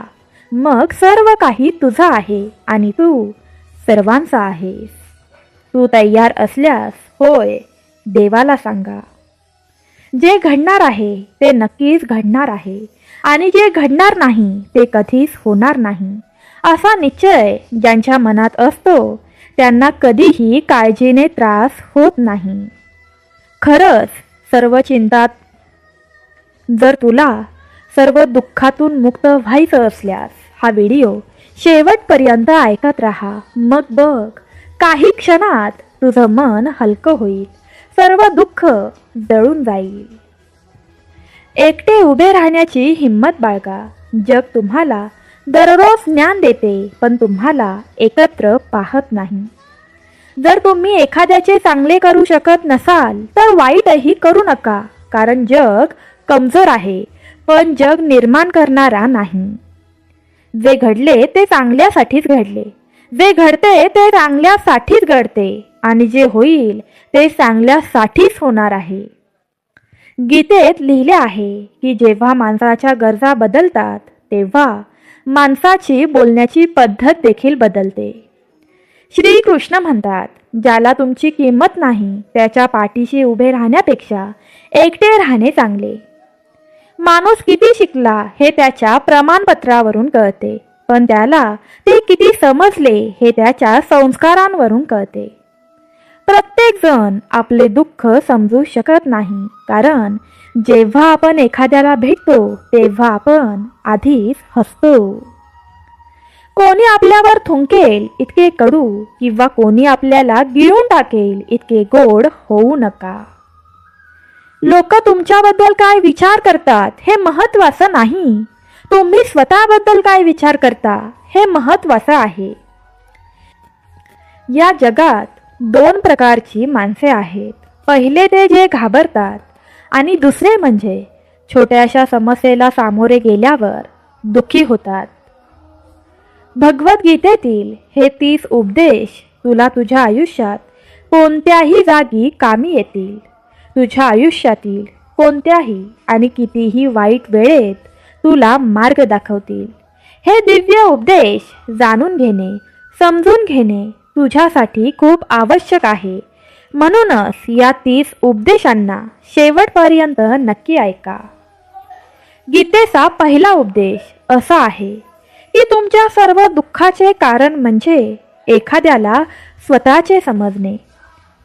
मग सर्व काही तुझं आहे आणि तू सर्वांचा आहेस. तू तयार असल्यास होय देवाला सांगा. जे घडणार आहे ते नक्कीच घडणार आहे आणि जे घडणार नाही ते कधीच होणार नाही. असा निश्चय ज्यांच्या मनात असतो त्यांना कधीही काळजीने त्रास होत नाही. खरंच सर्व चिंतात, जर तुला सर्व दुःखातून मुक्त व्हायचं असल्यास हा व्हिडिओ शेवटपर्यंत ऐकत राहा. मग बघ, काही क्षणात तुझं मन हलकं होईल, सर्व दुःख जळून जाईल. एकटे उभे राहण्याची हिंमत बाळगा. जग तुम्हाला दररोज ज्ञान देते, पण तुम्हाला एकत्र पाहत नाही. जर तुम्ही एखाद्याचे चांगले करू शकत नसाल तर वाईटही करू नका, कारण जग कमजोर आहे, पण जग निर्माण करणारा नाही. जे घडले ते चांगल्यासाठीच घडले, जे घडते ते चांगल्यासाठीच घडते आणि जे होईल ते चांगल्यासाठीच होणार आहे. गीतेत लिहिले आहे की जेव्हा माणसाच्या गरजा बदलतात तेव्हा माणसाची बोलण्याची पद्धत देखील बदलते. श्रीकृष्ण म्हणतात, ज्याला तुमची किंमत नाही त्याच्या पाठीशी उभे राहण्यापेक्षा एकटे राहणे चांगले. माणूस किती शिकला हे त्याच्या प्रमाणपत्रावरून कळते, पण त्याला ते किती समजले हे त्याच्या संस्कारांवरून कळते. प्रत्येक जण आपले दुःख समजू शकत नाही, कारण जेव्हा आपण एखाद्याला भेटतो तेव्हा आपण आधीच हसतो. कोणी आपल्यावर थुंकेल इतके कडू किंवा कोणी आपल्याला गिळून टाकेल इतके गोड होऊ नका. लोक तुमच्याबद्दल काय विचार करतात हे महत्त्वाचं नाही, तुम्ही स्वतःबद्दल काय विचार करता हे महत्त्वाचं आहे. या जगात दोन प्रकारची माणसे आहेत. पहिले ते जे घाबरतात आणि दुसरे म्हणजे छोट्याशा समस्येला सामोरे गेल्यावर दुःखी होतात. भगवद्गीतेतील हे 30 उपदेश तुला तुझ्या आयुष्यात कोणत्याही जागी कामी येतील. तुझ्या आयुष्यातील कोणत्याही आणि कितीही वाईट वेळेत तुला मार्ग दाखवतील. हे दिव्य उपदेश जाणून घेणे, समजून घेणे तुझ्यासाठी खूप आवश्यक आहे. म्हणूनच या 30 उपदेशांना शेवटपर्यंत नक्की ऐका. गीतेचा पहिला उपदेश असा आहे की तुमच्या सर्व दुःखाचे कारण म्हणजे एखाद्याला स्वतःचे समजणे.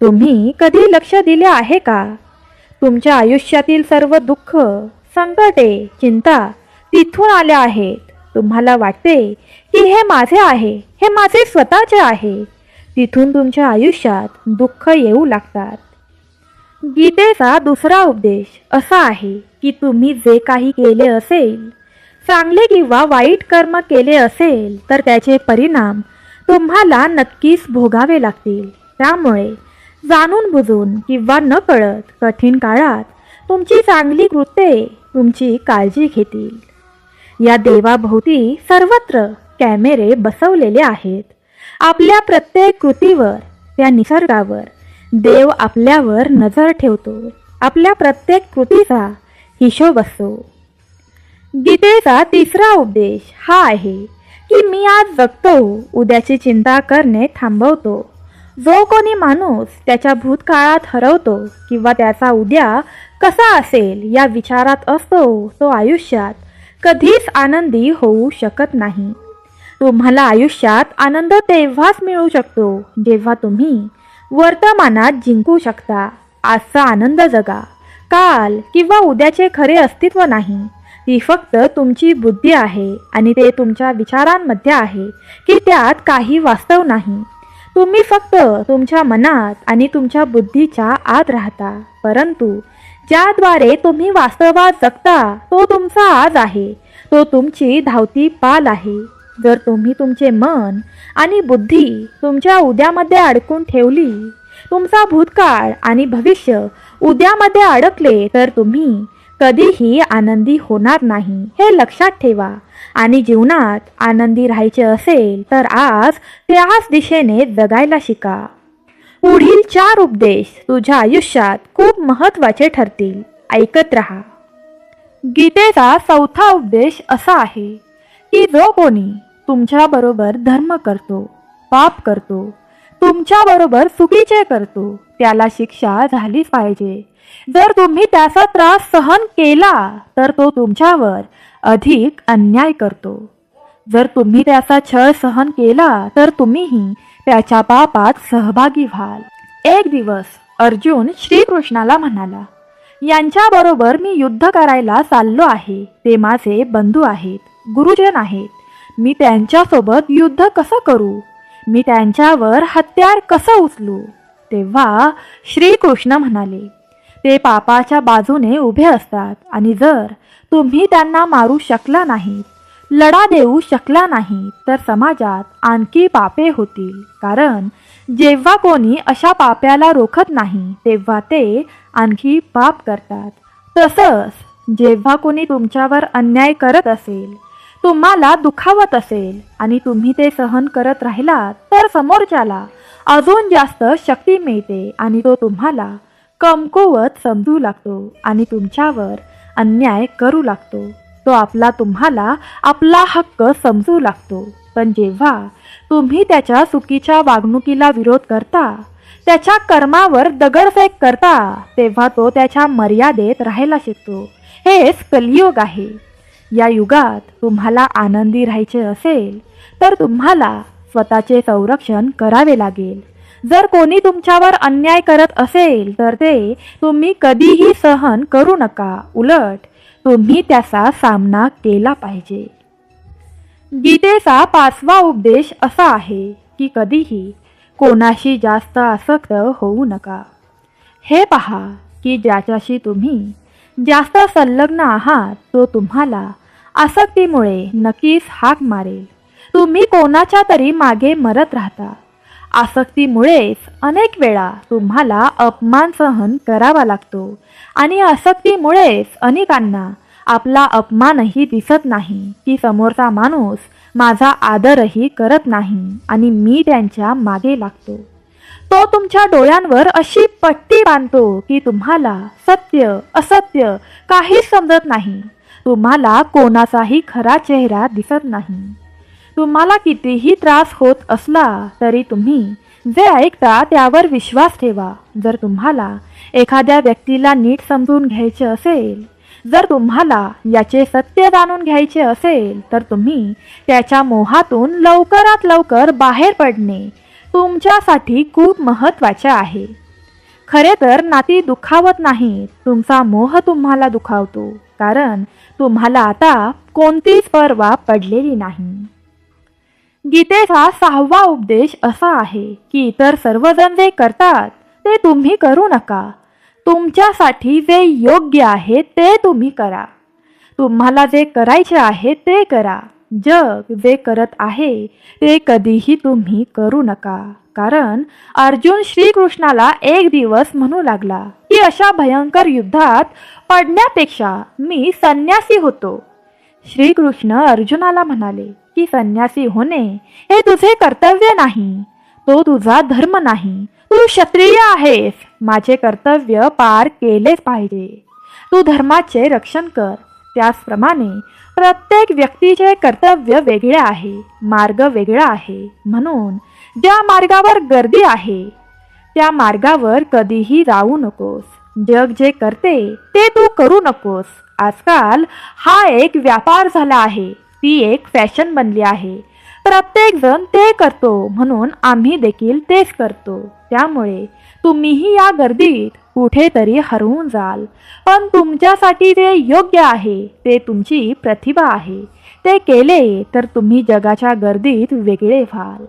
तुम्ही कधी लक्ष दिले आहे का? तुमच्या आयुष्यातील सर्व दुःख, संकटे, चिंता तिथून आल्या आहेत. तुम्हाला वाटते की हे माझे आहे, हे माझे स्वतःचे आहे. तिथून तुमच्या आयुष्यात दुःख येऊ लागतात. गीतेचा दुसरा उपदेश असा आहे की तुम्ही जे काही केले असेल, चांगले किंवा वाईट कर्म केले असेल तर त्याचे परिणाम तुम्हाला नक्कीच भोगावे लागतील. त्यामुळे जाणून बुजून किंवा न कळत कठीण काळात तुमची चांगली कृत्ये तुमची काळजी घेतील. या देवाभोवती सर्वत्र कॅमेरे बसवलेले आहेत. आपल्या प्रत्येक कृतीवर, त्या निसर्गावर देव आपल्यावर नजर ठेवतो. आपल्या प्रत्येक कृतीचा हिशोब असतो. गीतेचा तिसरा उपदेश हा आहे की मी आज जगतो, उद्याची चिंता करणे थांबवतो. जो कोणी माणूस त्याच्या भूतकाळात हरवतो किंवा त्याचा उद्या कसा असेल या विचारात असतो तो आयुष्यात कधीच आनंदी होऊ शकत नाही. तुम्हाला आयुष्यात आनंद तेव्हाच मिळू शकतो जेव्हा तुम्ही वर्तमानात जिंकू शकता. आजचा आनंद जगा. काल किंवा उद्याचे खरे अस्तित्व नाही. ती फक्त तुमची बुद्धी आहे आणि ते तुमच्या विचारांमध्ये आहे की त्यात काही वास्तव नाही. तुम्ही फक्त तुमच्या मनात आणि तुमच्या बुद्धीच्या आत राहता, परंतु ज्याद्वारे तुम्ही वास्तवात जगता तो तुमचा आज आहे. तो तुमची धावती पाल आहे. जर तुम्ही तुमचे मन आणि बुद्धी तुमच्या उद्यामध्ये अडकून ठेवली, तुमचा भूतकाळ आणि भविष्य उद्यामध्ये अडकले, तर तुम्ही कधीही आनंदी होणार नाही, हे लक्षात ठेवा. आणि जीवनात आनंदी राहायचे असेल तर आज त्याच दिशेने जगायला शिका. पुढील 4 उपदेश तुझ्या आयुष्यात खूप महत्त्वाचे ठरतील. ऐकत रहा. गीतेचा 4था उपदेश असा आहे की जो कोणी तुमच्याबरोबर धर्म करतो, पाप करतो, तुमच्याबरोबर चुकीचे करतो, त्याला शिक्षा झालीच पाहिजे. जर तुम्ही त्याचा त्रास सहन केला तर तो तुमच्यावर अधिक अन्याय करतो. जर तुम्ही त्याचा छळ सहन केला तर तुम्हीही त्याच्या पापात सहभागी व्हाल. एक दिवस अर्जुन श्रीकृष्णाला म्हणाला, यांच्याबरोबर मी युद्ध करायला चाललो आहे. ते माझे बंधू आहेत, गुरुजन आहेत. मी त्यांच्यासोबत युद्ध कसं करू? मी त्यांच्यावर हत्यार कसं उचलू? तेव्हा श्रीकृष्ण म्हणाले, ते पापाच्या बाजूने उभे असतात आणि जर तुम्ही त्यांना मारू शकला नाही, लढा देऊ शकला नाही, तर समाजात आणखी पापे होतील. कारण जेव्हा कोणी अशा पाप्याला रोखत नाही तेव्हा ते आणखी पाप करतात. तसंच जेव्हा कोणी तुमच्यावर अन्याय करत असेल, तुम्हाला दुखावत असेल आणि तुम्ही ते सहन करत राहिलात, तर समोरच्याला अजून जास्त शक्ती मिळते आणि तो तुम्हाला कमकुवत समजू लागतो आणि तुमच्यावर अन्याय करू लागतो. तो तुम्हाला आपला हक्क समजू लागतो. पण जेव्हा तुम्ही त्याच्या चुकीच्या वागणुकीला विरोध करता, त्याच्या कर्मावर दगडफेक करता, तेव्हा तो त्याच्या मर्यादेत राहायला शिकतो. हेच कलियुग आहे. या युगात तुम्हाला आनंदी राहायचे असेल तर तुम्हाला स्वतःचे संरक्षण करावे लागेल. जर कोणी तुमच्यावर अन्याय करत असेल तर ते तुम्ही कधीही सहन करू नका. उलट तुम्ही त्याचा सामना केला पाहिजे. गीतेचा 5वा उपदेश असा आहे की कधीही कोणाशी जास्त आसक्त होऊ नका. हे पहा की ज्याच्याशी तुम्ही जास्त संलग्न आहात तो तुम्हाला आसक्तीमुळे नक्कीच हाक मारेल. तुम्ही कोणाच्या तरी मागे मरत राहता. आसक्तीमुळेच अनेक वेळा तुम्हाला अपमान सहन करावा लागतो आणि आसक्तीमुळेच अनेकांना आपला अपमानही दिसत नाही की समोरचा माणूस माझा आदरही करत नाही आणि मी त्यांच्या मागे लागतो. तो तुमच्या डोळ्यांवर अशी पट्टी बांधतो की तुम्हाला सत्य असत्य काहीच समजत नाही. तुम्हाला कोणाचाही खरा चेहरा दिसत नाही. तुम्हाला कितीही त्रास होत असला तरी तुम्ही जे ऐकता त्यावर विश्वास ठेवा. जर तुम्हाला एखाद्या व्यक्तीला नीट समजून घ्यायचे असेल, जर तुम्हाला याचे सत्य जाणून घ्यायचे असेल, तर तुम्ही त्याच्या मोहातून लवकरात लवकर बाहेर पडणे तुमच्यासाठी खूप महत्त्वाचे आहे. खरे तर नाती दुखावत नाहीत, तुमचा मोह तुम्हाला दुखावतो. कारण तुम्हाला आता कोणतीच पर्वा पडलेली नाही. गीतेचा 6वा उपदेश असा आहे की इतर सर्वजण जे करतात ते तुम्ही करू नका. तुमच्यासाठी जे योग्य आहे ते तुम्ही करा. तुम्हाला जे करायचे आहे ते करा. जग जे करत आहे ते कधीही तुम्ही करू नका. कारण अर्जुन श्रीकृष्णाला एक दिवस म्हणू लागला की अशा भयंकर युद्धात पडण्यापेक्षा मी संन्यासी होतो. श्रीकृष्ण अर्जुनाला म्हणाले की संन्यासी होणे हे तुझे कर्तव्य नाही, तो तुझा धर्म नाही. तू क्षत्रिय आहेस. माझे कर्तव्य पार केलेच पाहिजे. तू धर्माचे रक्षण कर. त्याचप्रमाणे प्रत्येक व्यक्तीचे कर्तव्य वेगळे आहे, मार्ग वेगळा आहे. म्हणून ज्या मार्गावर गर्दी आहे त्या मार्गावर कधीही जाऊ नकोस. जग जे करते ते तू करू नकोस. आजकाल हा एक व्यापार झाला आहे, ती एक फॅशन बनली आहे. प्रत्येक जण ते करतो म्हणून आम्ही देखील तेच करतो. त्यामुळे तुम्हीही या गर्दीत कुठेतरी हरवून जाल. पण तुमच्यासाठी जे योग्य आहे ते तुमची प्रतिभा आहे. ते केले तर तुम्ही जगाच्या गर्दीत वेगळे व्हाल.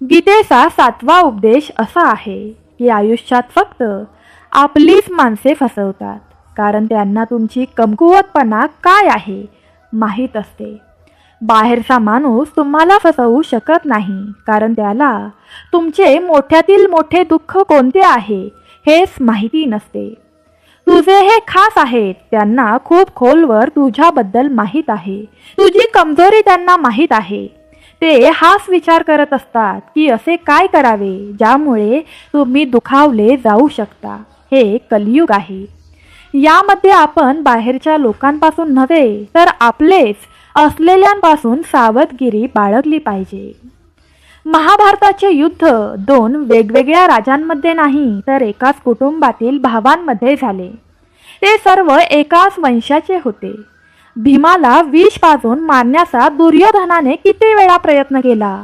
गीतेचा 7वा उपदेश असा आहे की आयुष्यात फक्त आपलीच माणसे फसवतात. कारण त्यांना तुमची कमकुवतपणा काय आहे माहीत असते. बाहेरचा माणूस तुम्हाला फसवू शकत नाही, कारण त्याला तुमचे मोठ्यातील मोठे दुःख कोणते आहे हेच माहिती नसते. तुझे हे खास आहेत, त्यांना खूप खोलवर तुझ्याबद्दल माहीत आहे. तुझी कमजोरी त्यांना माहीत आहे. ते हाच विचार करत असतात की असे काय करावे ज्यामुळे तुम्ही दुखावले जाऊ शकता. हे कलियुग आहे. यामध्ये आपण बाहेरच्या लोकांपासून नव्हे तर आपलेच असलेल्यांपासून सावधगिरी बाळगली पाहिजे. महाभारताचे युद्ध 2 वेगवेगळ्या राजांमध्ये नाही तर एकाच कुटुंबातील भावांमध्ये झाले. ते सर्व एकाच वंशाचे होते. भीमाला विष पाजून मारण्याचा दुर्योधनाने किती वेळा प्रयत्न केला.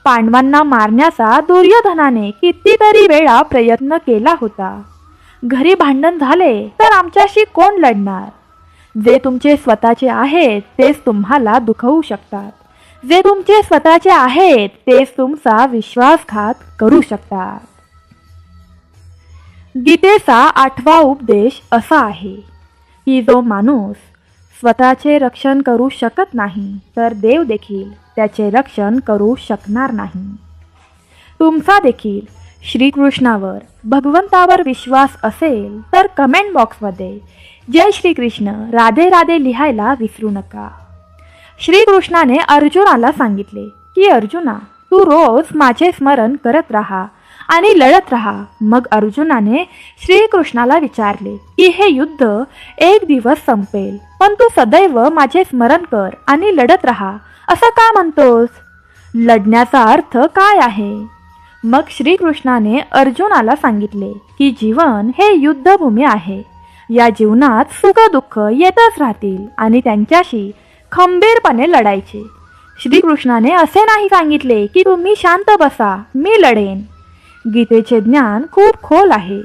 पांडवांना मारण्याचा दुर्योधनाने कितीतरी वेळा प्रयत्न केला होता. घरी भांडण झाले तर आमच्याशी कोण लढणार. जे तुमचे स्वतःचे आहेत तेच तुम्हाला दुखवू शकतात. जे तुमचे स्वतःचे आहेत तेच तुमचा विश्वासघात करू शकतात. गीतेचा 8वा उपदेश असा आहे की जो माणूस स्वतःचे रक्षण करू शकत नाही तर देव देखील त्याचे रक्षण करू शकणार नाही. तुमचा देखील श्रीकृष्णावर भगवंतावर विश्वास असेल तर कमेंट बॉक्समध्ये जय श्रीकृष्ण राधे राधे लिहायला विसरू नका. श्रीकृष्णाने अर्जुनाला सांगितले की अर्जुना, तू रोज माझे स्मरण करत राहा आणि लढत राहा. मग अर्जुनाने श्रीकृष्णाला विचारले की हे युद्ध एक दिवस संपेल, पण तू सदैव माझे स्मरण कर आणि लढत राहा असं का म्हणतोस? लढण्याचा अर्थ काय आहे? मग श्रीकृष्णाने अर्जुनाला सांगितले की जीवन हे युद्धभूमी आहे. या जीवनात सुख दुःख येतच राहतील आणि त्यांच्याशी खंबीरपणे लढायचे. श्रीकृष्णाने असे नाही सांगितले की तुम्ही शांत बसा, मी लढेन. गीतेचे ज्ञान खूप खोल आहे.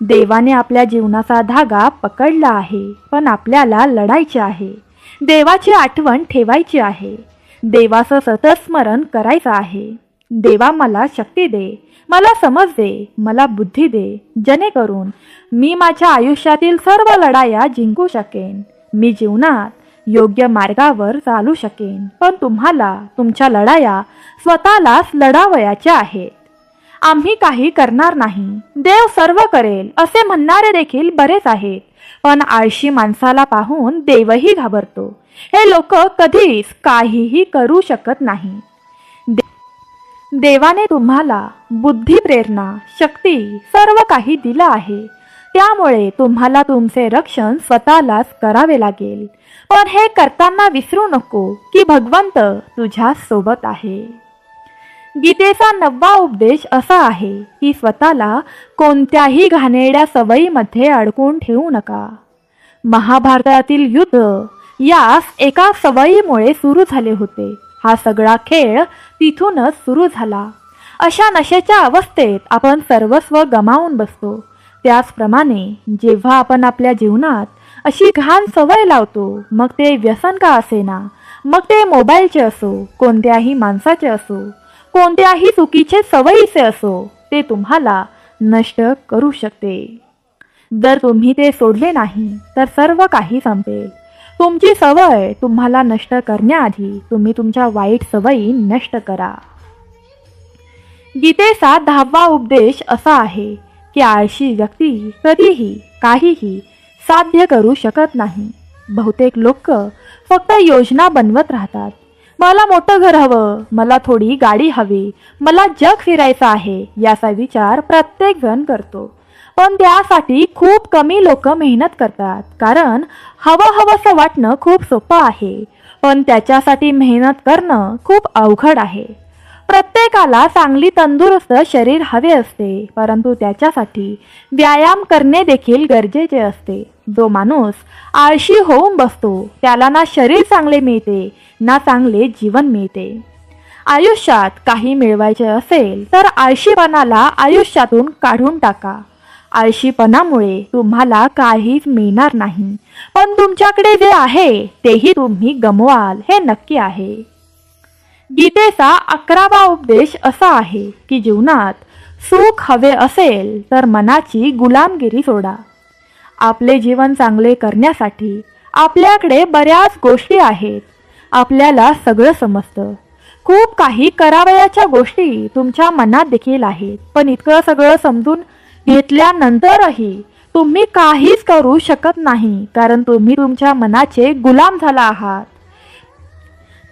देवाने आपल्या जीवनाचा धागा पकडला आहे, पण आपल्याला लढायचे आहे. देवाची आठवण ठेवायची आहे. देवाचं सतत स्मरण करायचं आहे. देवा मला शक्ती दे, मला समज दे, मला बुद्धी दे, जेणेकरून मी माझ्या आयुष्यातील सर्व लढाया जिंकू शकेन. मी जीवनात योग्य मार्गावर चालू शकेन. पण तुम्हाला तुमच्या लढाया स्वतःलाच लढावयाच्या आहेत. आम्ही काही करणार नाही, देव सर्व करेल असे म्हणणारे देखील बरेच आहेत. पण आळशी माणसाला पाहून देवही घाबरतो. हे लोक कधीच काहीही करू शकत नाही. देवाने तुम्हाला बुद्धी, प्रेरणा, शक्ती सर्व काही दिलं आहे. त्यामुळे तुम्हाला तुमचे रक्षण स्वतःलाच करावे लागेल. पण हे करताना विसरू नको की भगवंत तुझ्या सोबत आहे. गीतेचा 9वा उपदेश असा आहे की स्वतःला कोणत्याही घाणेरड्या सवयीमध्ये अडकून ठेवू नका. महाभारतातील युद्ध यास एका सवयीमुळे सुरू झाले होते. हा सगळा खेळ तिथूनच सुरू झाला. अशा नशेच्या अवस्थेत आपण सर्वस्व गमावून बसतो. त्याचप्रमाणे जेव्हा आपण आपल्या जीवनात अशी घाण सवय लावतो, मग ते व्यसन का असेना, मग ते मोबाईलचे असो, कोणत्याही माणसाचे असो, कोणत्याही चुकीचे सवयीचे असो, ते तुम्हाला नष्ट करू शकते. जर तुम्ही ते सोडले नाही तर सर्व काही संपेल. तुमची सवय तुम्हाला नष्ट करण्याआधी तुम्ही तुमच्या वाईट सवयी नष्ट करा. गीतेचा 10वा उपदेश असा आहे की आळशी व्यक्ती कधीही काहीही साध्य करू शकत नाही. बहुतेक लोक फक्त योजना बनवत राहतात. मला मोठं घर हवं, मला थोडी गाडी हवी, मला जग फिरायचं आहे, याचा विचार प्रत्येक जण करतो. पण त्यासाठी खूप कमी लोक मेहनत करतात. कारण हवंसं वाटणं खूप सोपं आहे, पण त्याच्यासाठी मेहनत करणं खूप अवघड आहे. प्रत्येकाला चांगली तंदुरुस्त शरीर हवे असते, परंतु त्याच्यासाठी व्यायाम करणे देखील गरजेचे असते. जो माणूस आळशी होऊन बसतो त्याला ना शरीर चांगले मिळते ना चांगले जीवन मिळते. आयुष्यात काही मिळवायचे असेल तर आळशीपणाला आयुष्यातून काढून टाका. आळशीपणामुळे तुम्हाला काहीच मिळणार नाही, पण तुमच्याकडे जे आहे तेही तुम्ही गमवाल हे नक्की आहे. गीतेचा 11वा उपदेश असा आहे की जीवनात सुख हवे असेल तर मनाची गुलामगिरी सोडा. आपले जीवन चांगले करण्यासाठी आपल्याकडे बऱ्याच गोष्टी आहेत. आपल्याला सगळं समजतं. खूप काही करावयाच्या गोष्टी तुमच्या मनात देखील आहेत, पण इतकं सगळं समजून घेतल्यानंतरही तुम्ही काहीच करू शकत नाही, कारण तुम्ही तुमच्या मनाचे गुलाम झाला आहात.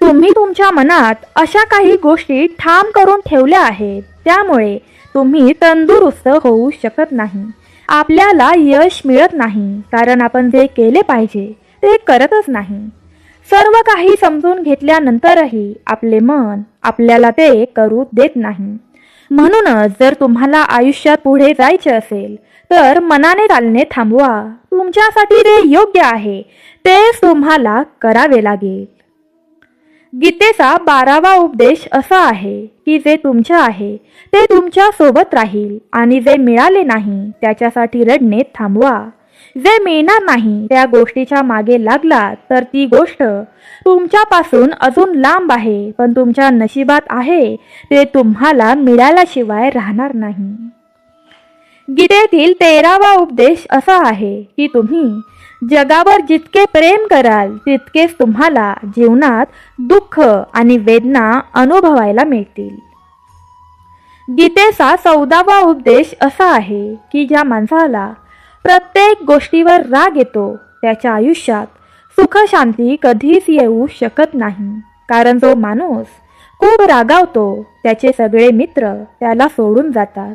तुम्ही तुमच्या मनात अशा काही गोष्टी ठाम करून ठेवल्या आहेत, त्यामुळे तुम्ही तंदुरुस्त होऊ शकत नाही. आपल्याला यश मिळत नाही, कारण आपण जे केले पाहिजे ते करतच नाही. सर्व काही समजून घेतल्यानंतरही आपले मन आपल्याला ते करू देत नाही. म्हणूनच जर तुम्हाला आयुष्यात पुढे जायचे असेल तर मनाने चालणे थांबवा. तुमच्यासाठी जे योग्य आहे तेच तुम्हाला करावे लागेल. गीतेचा 12वा उपदेश असा आहे की जे तुमचे आहे ते तुमच्या सोबत राहील आणि जे मिळाले नाही त्याच्यासाठी रडणे थांबवा. जे मिळणार नाही त्या गोष्टीच्या मागे लागलात तर ती गोष्ट तुमच्यापासून अजून लांब आहे, पण तुमच्या नशिबात आहे ते तुम्हाला मिळाल्याशिवाय राहणार नाही. गीतेतील 13वा उपदेश असा आहे की तुम्ही जगावर जितके प्रेम कराल तितकेच तुम्हाला जीवनात दुःख आणि वेदना अनुभवायला मिळतील. गीतेचा 14वा उपदेश असा आहे की ज्या माणसाला प्रत्येक गोष्टीवर राग येतो त्याच्या आयुष्यात सुख शांती कधीच येऊ शकत नाही, कारण जो माणूस खूप रागावतो त्याचे सगळे मित्र त्याला सोडून जातात.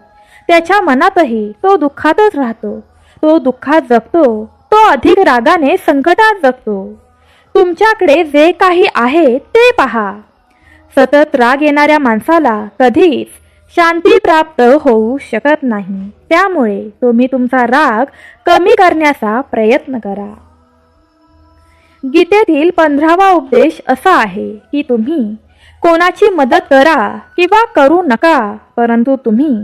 त्याच्या मनातही तो दुःखातच राहतो. तो दुःखात जगतो, तो अधिक रागाने संकटात जगतो. तुमच्याकडे जे काही आहे ते पहा. सतत राग येणाऱ्या माणसाला कधीच शांती प्राप्त होऊ शकत नाही. त्यामुळे तुम्ही तुमचा राग कमी करण्याचा प्रयत्न करा. गीतेतील 15वा उपदेश असा आहे की तुम्ही कोणाची मदत करा किंवा करू नका, परंतु तुम्ही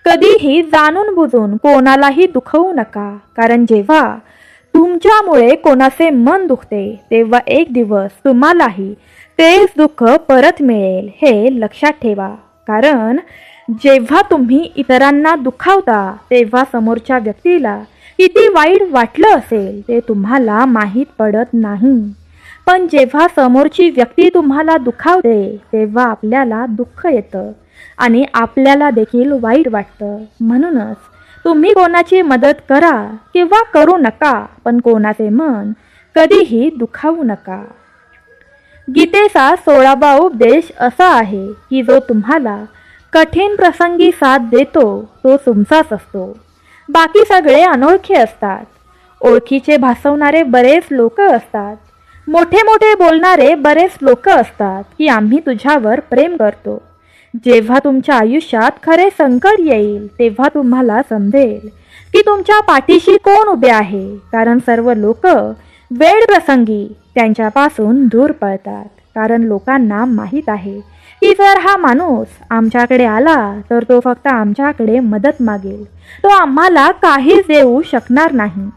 कधीही जाणून बुजून कोणालाही दुखवू नका, कारण जेव्हा तुमच्यामुळे कोणाचे मन दुखते तेव्हा एक दिवस तुम्हालाही तेच दुःख परत मिळेल हे लक्षात ठेवा. कारण जेव्हा तुम्ही इतरांना दुखावता तेव्हा समोरच्या व्यक्तीला किती वाईट वाटलं असेल ते तुम्हाला माहीत पडत नाही, पण जेव्हा समोरची व्यक्ती तुम्हाला दुखावते तेव्हा आपल्याला दुःख येतं आणि आपल्याला देखील वाईट वाटतं. म्हणूनच तुम्ही कोणाची मदत करा किंवा करू नका, पण कोणाचे मन कधीही दुखावू नका. गीतेचा 16वा उपदेश असा आहे की जो तुम्हाला कठीण प्रसंगी साथ देतो तो तुमचाच असतो. बाकी सगळे अनोळखी असतात. ओळखीचे भासवणारे बरेच लोक असतात. मोठे मोठे बोलणारे बरेच लोक असतात की आम्ही तुझ्यावर प्रेम करतो. जेव्हा तुमच्या आयुष्यात खरे संकट येईल तेव्हा तुम्हाला समजेल की तुमच्या पाठीशी कोण उभे आहे, कारण सर्व लोक वेळ प्रसंगी त्यांच्यापासून दूर पळतात. कारण लोकांना माहीत आहे की जर हा माणूस आमच्याकडे आला तर तो फक्त आमच्याकडे मदत मागेल, तो आम्हाला काहीच देऊ शकणार नाही.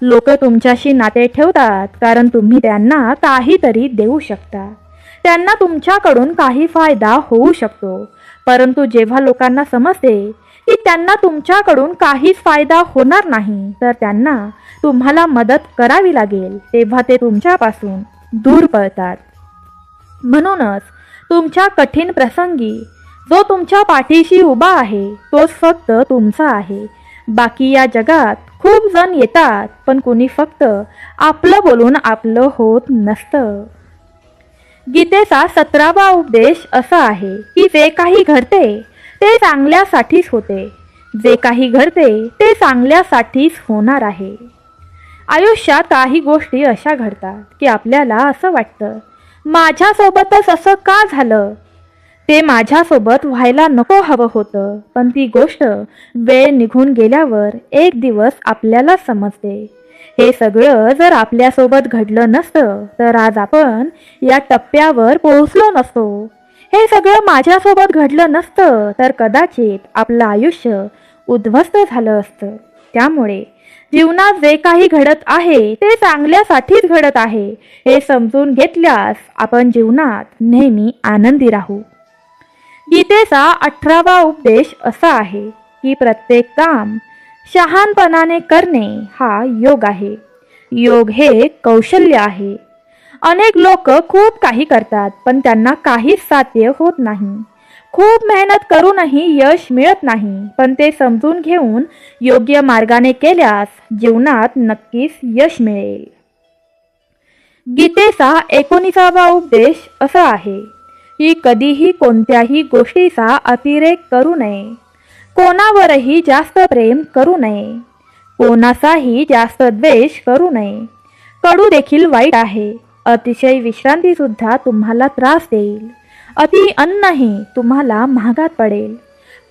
लोक तुमच्याशी नाते ठेवतात कारण तुम्ही त्यांना काहीतरी देऊ शकता. त्यांना तुमच्याकडून काही फायदा होऊ शकतो, परंतु जेव्हा लोकांना समजते की त्यांना तुमच्याकडून काहीच फायदा होणार नाही तर त्यांना तुम्हाला मदत करावी लागेल, तेव्हा ते तुमच्यापासून दूर पळतात. म्हणूनच तुमच्या कठीण प्रसंगी जो तुमच्या पाठीशी उभा आहे तोच फक्त तुमचा आहे. बाकी या जगात खूप जण येतात, पण कोणी फक्त आपलं बोलून आपलं होत नसतं. गीतेचा 17वा उपदेश असा आहे की जे काही घडते ते चांगल्यासाठीच होते. जे काही घडते ते चांगल्यासाठीच होणार आहे. आयुष्यात काही गोष्टी अशा घडतात की आपल्याला असं वाटतं माझ्यासोबतच असं का झालं, ते माझ्यासोबत व्हायला नको हवं होतं, पण ती गोष्ट वेळ निघून गेल्यावर एक दिवस आपल्याला समजते. हे सगळं जर आपल्यासोबत घडलं नसतं तर आज आपण या टप्प्यावर पोहोचलो नसतो. हे सगळं माझ्यासोबत घडलं नसतं तर कदाचित आपलं आयुष्य उद्ध्वस्त झालं असतं. त्यामुळे जीवनात जे काही घडत आहे ते चांगल्यासाठीच घडत आहे हे समजून घेतल्यास आपण जीवनात नेहमी आनंदी राहू. गीतेचा 18वा उपदेश असा आहे की प्रत्येक काम शहाणपणाने करणे हा योग आहे. योग हे कौशल्य आहे. अनेक लोक खूप काही करतात पण त्यांना काहीच साध्य होत नाही. खूप मेहनत करूनही यश मिळत नाही, पण ते समजून घेऊन योग्य मार्गाने केल्यास जीवनात नक्कीच यश मिळेल. गीतेचा 19वा उपदेश असा आहे की कधीही कोणत्याही गोष्टीचा अतिरेक करू नये, कोणावरही जास्त प्रेम करू नये, कोणाचाही जास्त द्वेष करू नये. कडू देखील वाईट आहे. अतिशय विश्रांती सुद्धा तुम्हाला त्रास देईल. अति अन्नही तुम्हाला महागात पडेल.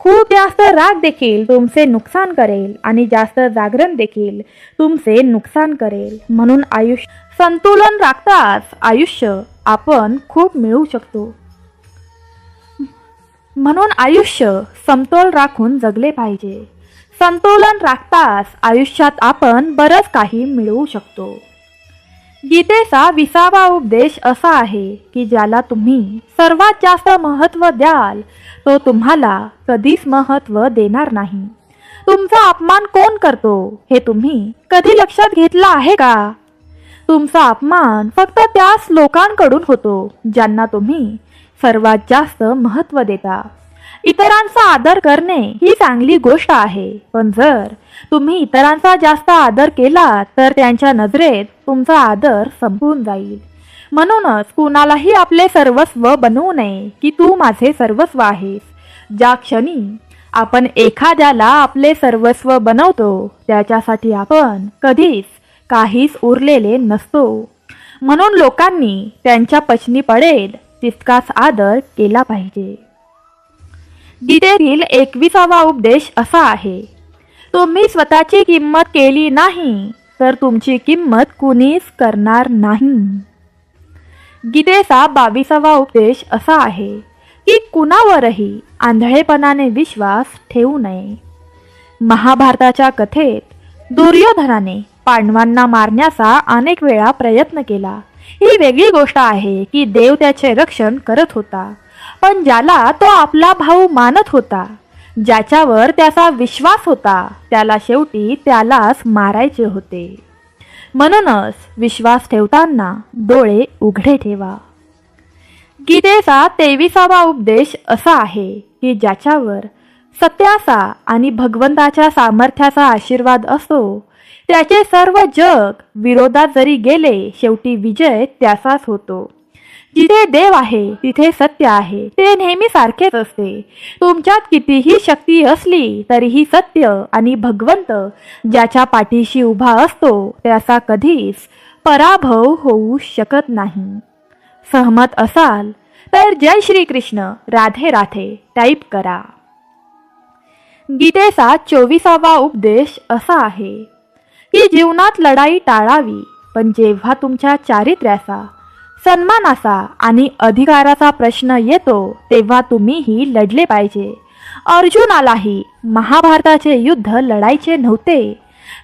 खूप जास्त राग देखील तुमचे नुकसान करेल आणि जास्त जागरण देखील तुमचे नुकसान करेल. म्हणून संतुलन राखताच आयुष्य आपण खूप मिळवू शकतो. म्हणून आयुष्य समतोल राखून जगले पाहिजे. संतुलन राखताच आयुष्यात आपण बरंच काही मिळवू शकतो. गीतेचा 20वा उपदेश असा आहे की ज्याला तुम्ही सर्वात जास्त महत्त्व द्याल तो तुम्हाला कधीच महत्त्व देणार नाही. तुमचा अपमान कोण करतो हे तुम्ही कधी लक्षात घेतला आहे का? तुमचा अपमान फक्त त्याच लोकांकडून होतो ज्यांना तुम्ही सर्वात जास्त महत्त्व देता. इतरांचा आदर करणे ही चांगली गोष्ट आहे, पण जर तुम्ही इतरांचा जास्त आदर केला तर त्यांच्या नजरेत तुमचा आदर संपून जाईल. म्हणूनच कुणालाही आपले सर्वस्व बनवू नये की तू माझे सर्वस्व आहेस. ज्या क्षणी आपण एखाद्याला आपले सर्वस्व बनवतो त्याच्यासाठी आपण कधीच काहीच उरलेले नसतो. म्हणून लोकांनी त्यांच्या पचनी पडेल तितकाच आदर केला पाहिजे. गीतेतील 21वा उपदेश असा आहे, तुम्ही स्वतःची किंमत केली नाही तर तुमची किंमत कुणीच करणार नाही. गीतेचा 22वा उपदेश असा आहे की कुणावरही आंधळेपणाने विश्वास ठेवू नये. महाभारताच्या कथेत दुर्योधनाने पांडवांना मारण्याचा अनेक वेळा प्रयत्न केला. ही वेगळी गोष्ट आहे की देव त्याचे रक्षण करत होता, पण ज्याला तो आपला भाऊ मानत होता, ज्याच्यावर त्याचा विश्वास होता, त्याला शेवटी त्यालाच मारायचे होते. म्हणूनच विश्वास ठेवताना डोळे उघडे ठेवा. गीतेचा 23वा उपदेश असा आहे की ज्याच्यावर सत्याचा आणि भगवंताच्या सामर्थ्याचा आशीर्वाद असतो त्याचे सर्व जग विरोधात जरी गेले शेवटी विजय त्याचाच होतो. जिथे देव आहे तिथे सत्य आहे, ते नेहमी सारखेच असते. तुमच्यात कितीही शक्ती असली तरीही सत्य आणि भगवंत ज्याच्या पाठीशी उभा असतो त्याचा कधीच पराभव होऊ शकत नाही. सहमत असाल तर जय श्री कृष्ण राधे राधे टाईप करा. गीतेचा 24वा उपदेश असा आहे की जीवनात लढाई टाळावी, पण जेव्हा तुमच्या चारित्र्याचा, सन्मानाचा आणि अधिकाराचा प्रश्न येतो तेव्हा तुम्हीही लढले पाहिजे. अर्जुनालाही महाभारताचे युद्ध लढायचे नव्हते,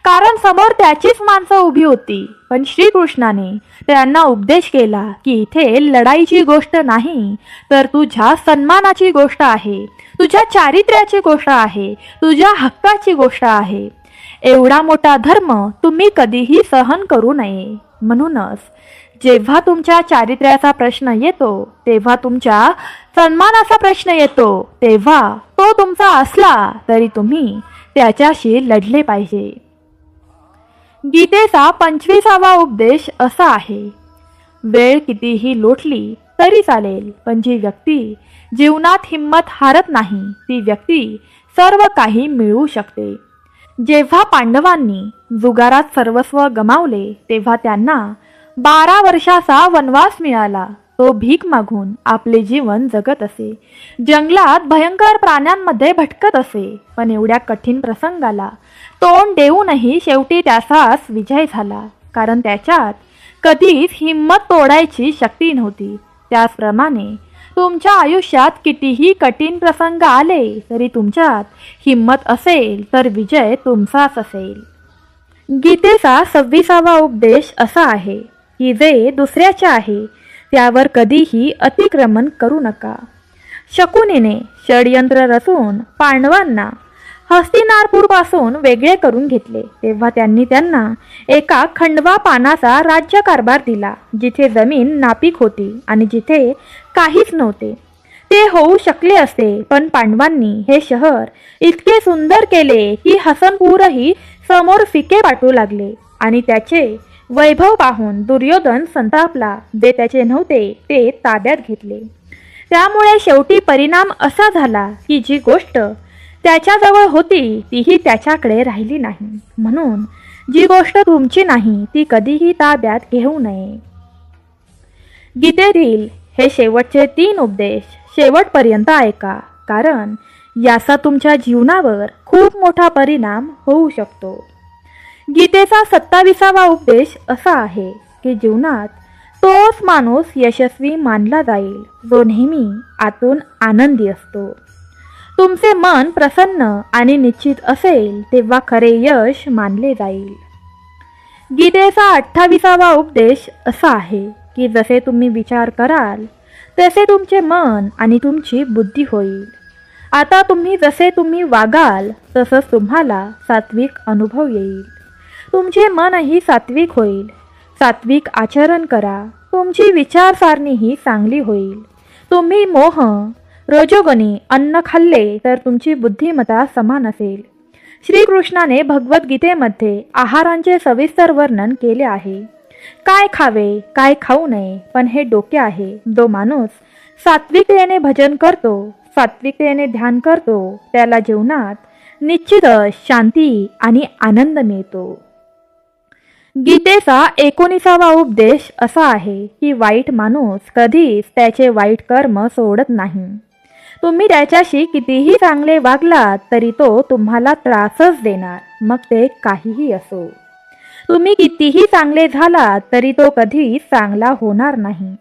कारण समोर त्याचीच माणसं उभी होती. पण श्रीकृष्णाने त्यांना उपदेश केला की इथे लढाईची गोष्ट नाही तर तुझ्या सन्मानाची गोष्ट आहे, तुझ्या चारित्र्याची गोष्ट आहे, तुझ्या हक्काची गोष्ट आहे. एवढा मोठा धर्म तुम्ही कधीही सहन करू नये. म्हणूनच जेव्हा तुमच्या चारित्र्याचा प्रश्न येतो, तेव्हा तुमच्या सन्मानाचा प्रश्न येतो, तेव्हा तो तुमचा असला तरी तुम्ही त्याच्याशी लढले पाहिजे. गीतेचा 25वा उपदेश असा आहे, वेळ कितीही लोटली तरी चालेल, पण जी व्यक्ती जीवनात हिंमत हारत नाही ती व्यक्ती सर्व काही मिळवू शकते. जेव्हा पांडवांनी जुगारात सर्वस्व गमावले तेव्हा त्यांना 12 वर्षाचा वनवास मिळाला. तो भीक मागून आपले जीवन जगत असे, जंगलात भयंकर प्राण्यांमध्ये भटकत असे, पण एवढ्या कठीण प्रसंगाला तोंड देऊनही शेवटी त्याचाच विजय झाला, कारण त्याच्यात कधीच हिंमत तोडायची शक्ती नव्हती. त्याचप्रमाणे तुमच्या आयुष्यात कितीही कठीण प्रसंग आले तरी तुमच्यात हिंमत असेल तर विजय तुमचाच असेल. गीतेचा 26वा उपदेश असा आहे की जे दुसऱ्याचे आहे त्यावर कधीही अतिक्रमण करू नका. शकुनीने षडयंत्र रचून पांडवांना हस्तिनापूरपासून वेगळे करून घेतले, तेव्हा त्यांनी त्यांना एका खंडवा पानाचा राज्यकारभार दिला, जिथे जमीन नापीक होती आणि जिथे काहीच नव्हते. ते होऊ शकले असते, पण पांडवांनी हे शहर इतके सुंदर केले की हसनपूरही समोर फिके वाटू लागले आणि त्याचे वैभव पाहून दुर्योधन संतापला. जे त्याचे नव्हते ते ताब्यात घेतले. त्यामुळे शेवटी परिणाम असा झाला की जी गोष्ट त्याच्याजवळ होती तीही त्याच्याकडे राहिली नाही. म्हणून जी गोष्ट तुमची नाही ती कधीही ताब्यात घेऊ नये. गीतेतील हे शेवटचे 3 उपदेश शेवटपर्यंत ऐका, कारण याचा तुमच्या जीवनावर खूप मोठा परिणाम होऊ शकतो. गीतेचा 27वा उपदेश असा आहे की जीवनात तोच माणूस यशस्वी मानला जाईल जो नेहमी आतून आनंदी असतो. तुमचे मन प्रसन्न आणि निश्चित असेल तेव्हा खरे यश मानले जाईल. गीतेचा 28वा उपदेश असा आहे की जसे तुम्ही विचार कराल तसे तुमचे मन आणि तुमची बुद्धी होईल. आता तुम्ही वागाल तसंच तुम्हाला सात्विक अनुभव येईल. तुमचे मनही सात्विक होईल. सात्विक आचरण करा. तुमची विचारसारणीही चांगली होईल. तुम्ही रजोगुणी अन्न खाल्ले तर तुमची बुद्धिमत्ता समान असेल. श्रीकृष्णाने भगवद्गीतेमध्ये आहारांचे सविस्तर वर्णन केले आहे. काय खावे, काय खाऊ नये, पण हे डोके आहे. जो माणूस सात्विकतेने भजन करतो, सात्विकतेने ध्यान करतो, त्याला जीवनात निश्चितच शांती आणि आनंद मिळतो. गीतेचा 19वा उपदेश असा आहे की वाईट माणूस कधीच त्याचे वाईट कर्म सोडत नाही. तुम्ही त्याच्याशी कितीही चांगले वागलात तरी तो तुम्हाला त्रासच देणार, मग ते काहीही असो. तुम्ही कितीही चांगले झालात तरी तो कधीच चांगला होणार नाही.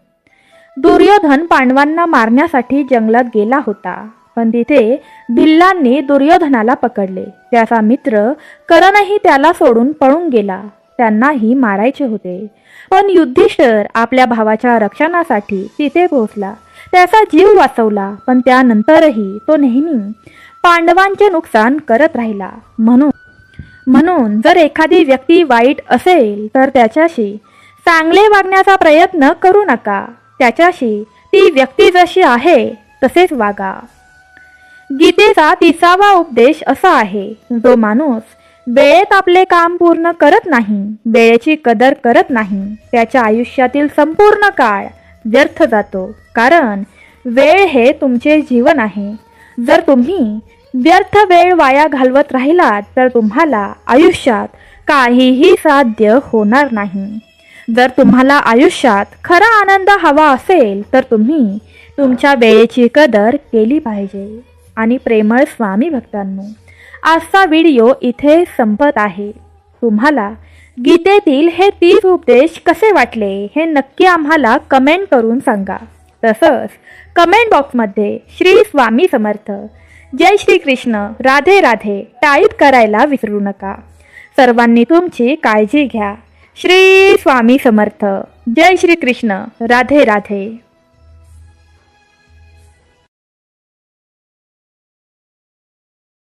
दुर्योधन पांडवांना मारण्यासाठी जंगलात गेला होता, पण तिथे भिल्लांनी दुर्योधनाला पकडले. त्याचा मित्र कर्णही त्याला सोडून पळून गेला. त्यांनाही मारायचे होते, पण युधिष्ठिर आपल्या भावाच्या रक्षणासाठी तिथे पोहोचला. त्याचा जीव वाचवला, पण त्यानंतरही तो नेहमी पांडवांचे नुकसान करत राहिला. म्हणून जर एखादी व्यक्ती वाईट असेल तर त्याच्याशी चांगले वागण्याचा प्रयत्न करू नका. त्याच्याशी ती व्यक्ती जशी आहे तसेच वागा. गीतेचा 30वा उपदेश असा आहे, जो माणूस वेळेत आपले काम पूर्ण करत नाही, वेळेची कदर करत नाही, त्याच्या आयुष्यातील संपूर्ण काळ व्यर्थ जातो. कारण वेळ हे तुमचे जीवन आहे. जर तुम्ही व्यर्थ वेळ वाया घालवत राहिलात तर तुम्हाला आयुष्यात काहीही साध्य होणार नाही. जर तुम्हाला आयुष्यात खरा आनंद हवा असेल तर तुम्ही तुमच्या वेळेची कदर केली पाहिजे. आणि प्रेमळ स्वामी भक्तांनो, आजचा व्हिडिओ इथे संपत आहे. तुम्हाला गीतेतील हे 30 उपदेश कसे वाटले हे नक्की आम्हाला कमेंट करून सांगा. तसंच कमेंट बॉक्समध्ये श्री स्वामी समर्थ, जय श्री कृष्ण, राधे राधे टाईप करायला विसरू नका. सर्वांनी तुमची काळजी घ्या. श्री स्वामी समर्थ, जय श्री कृष्ण, राधे राधे.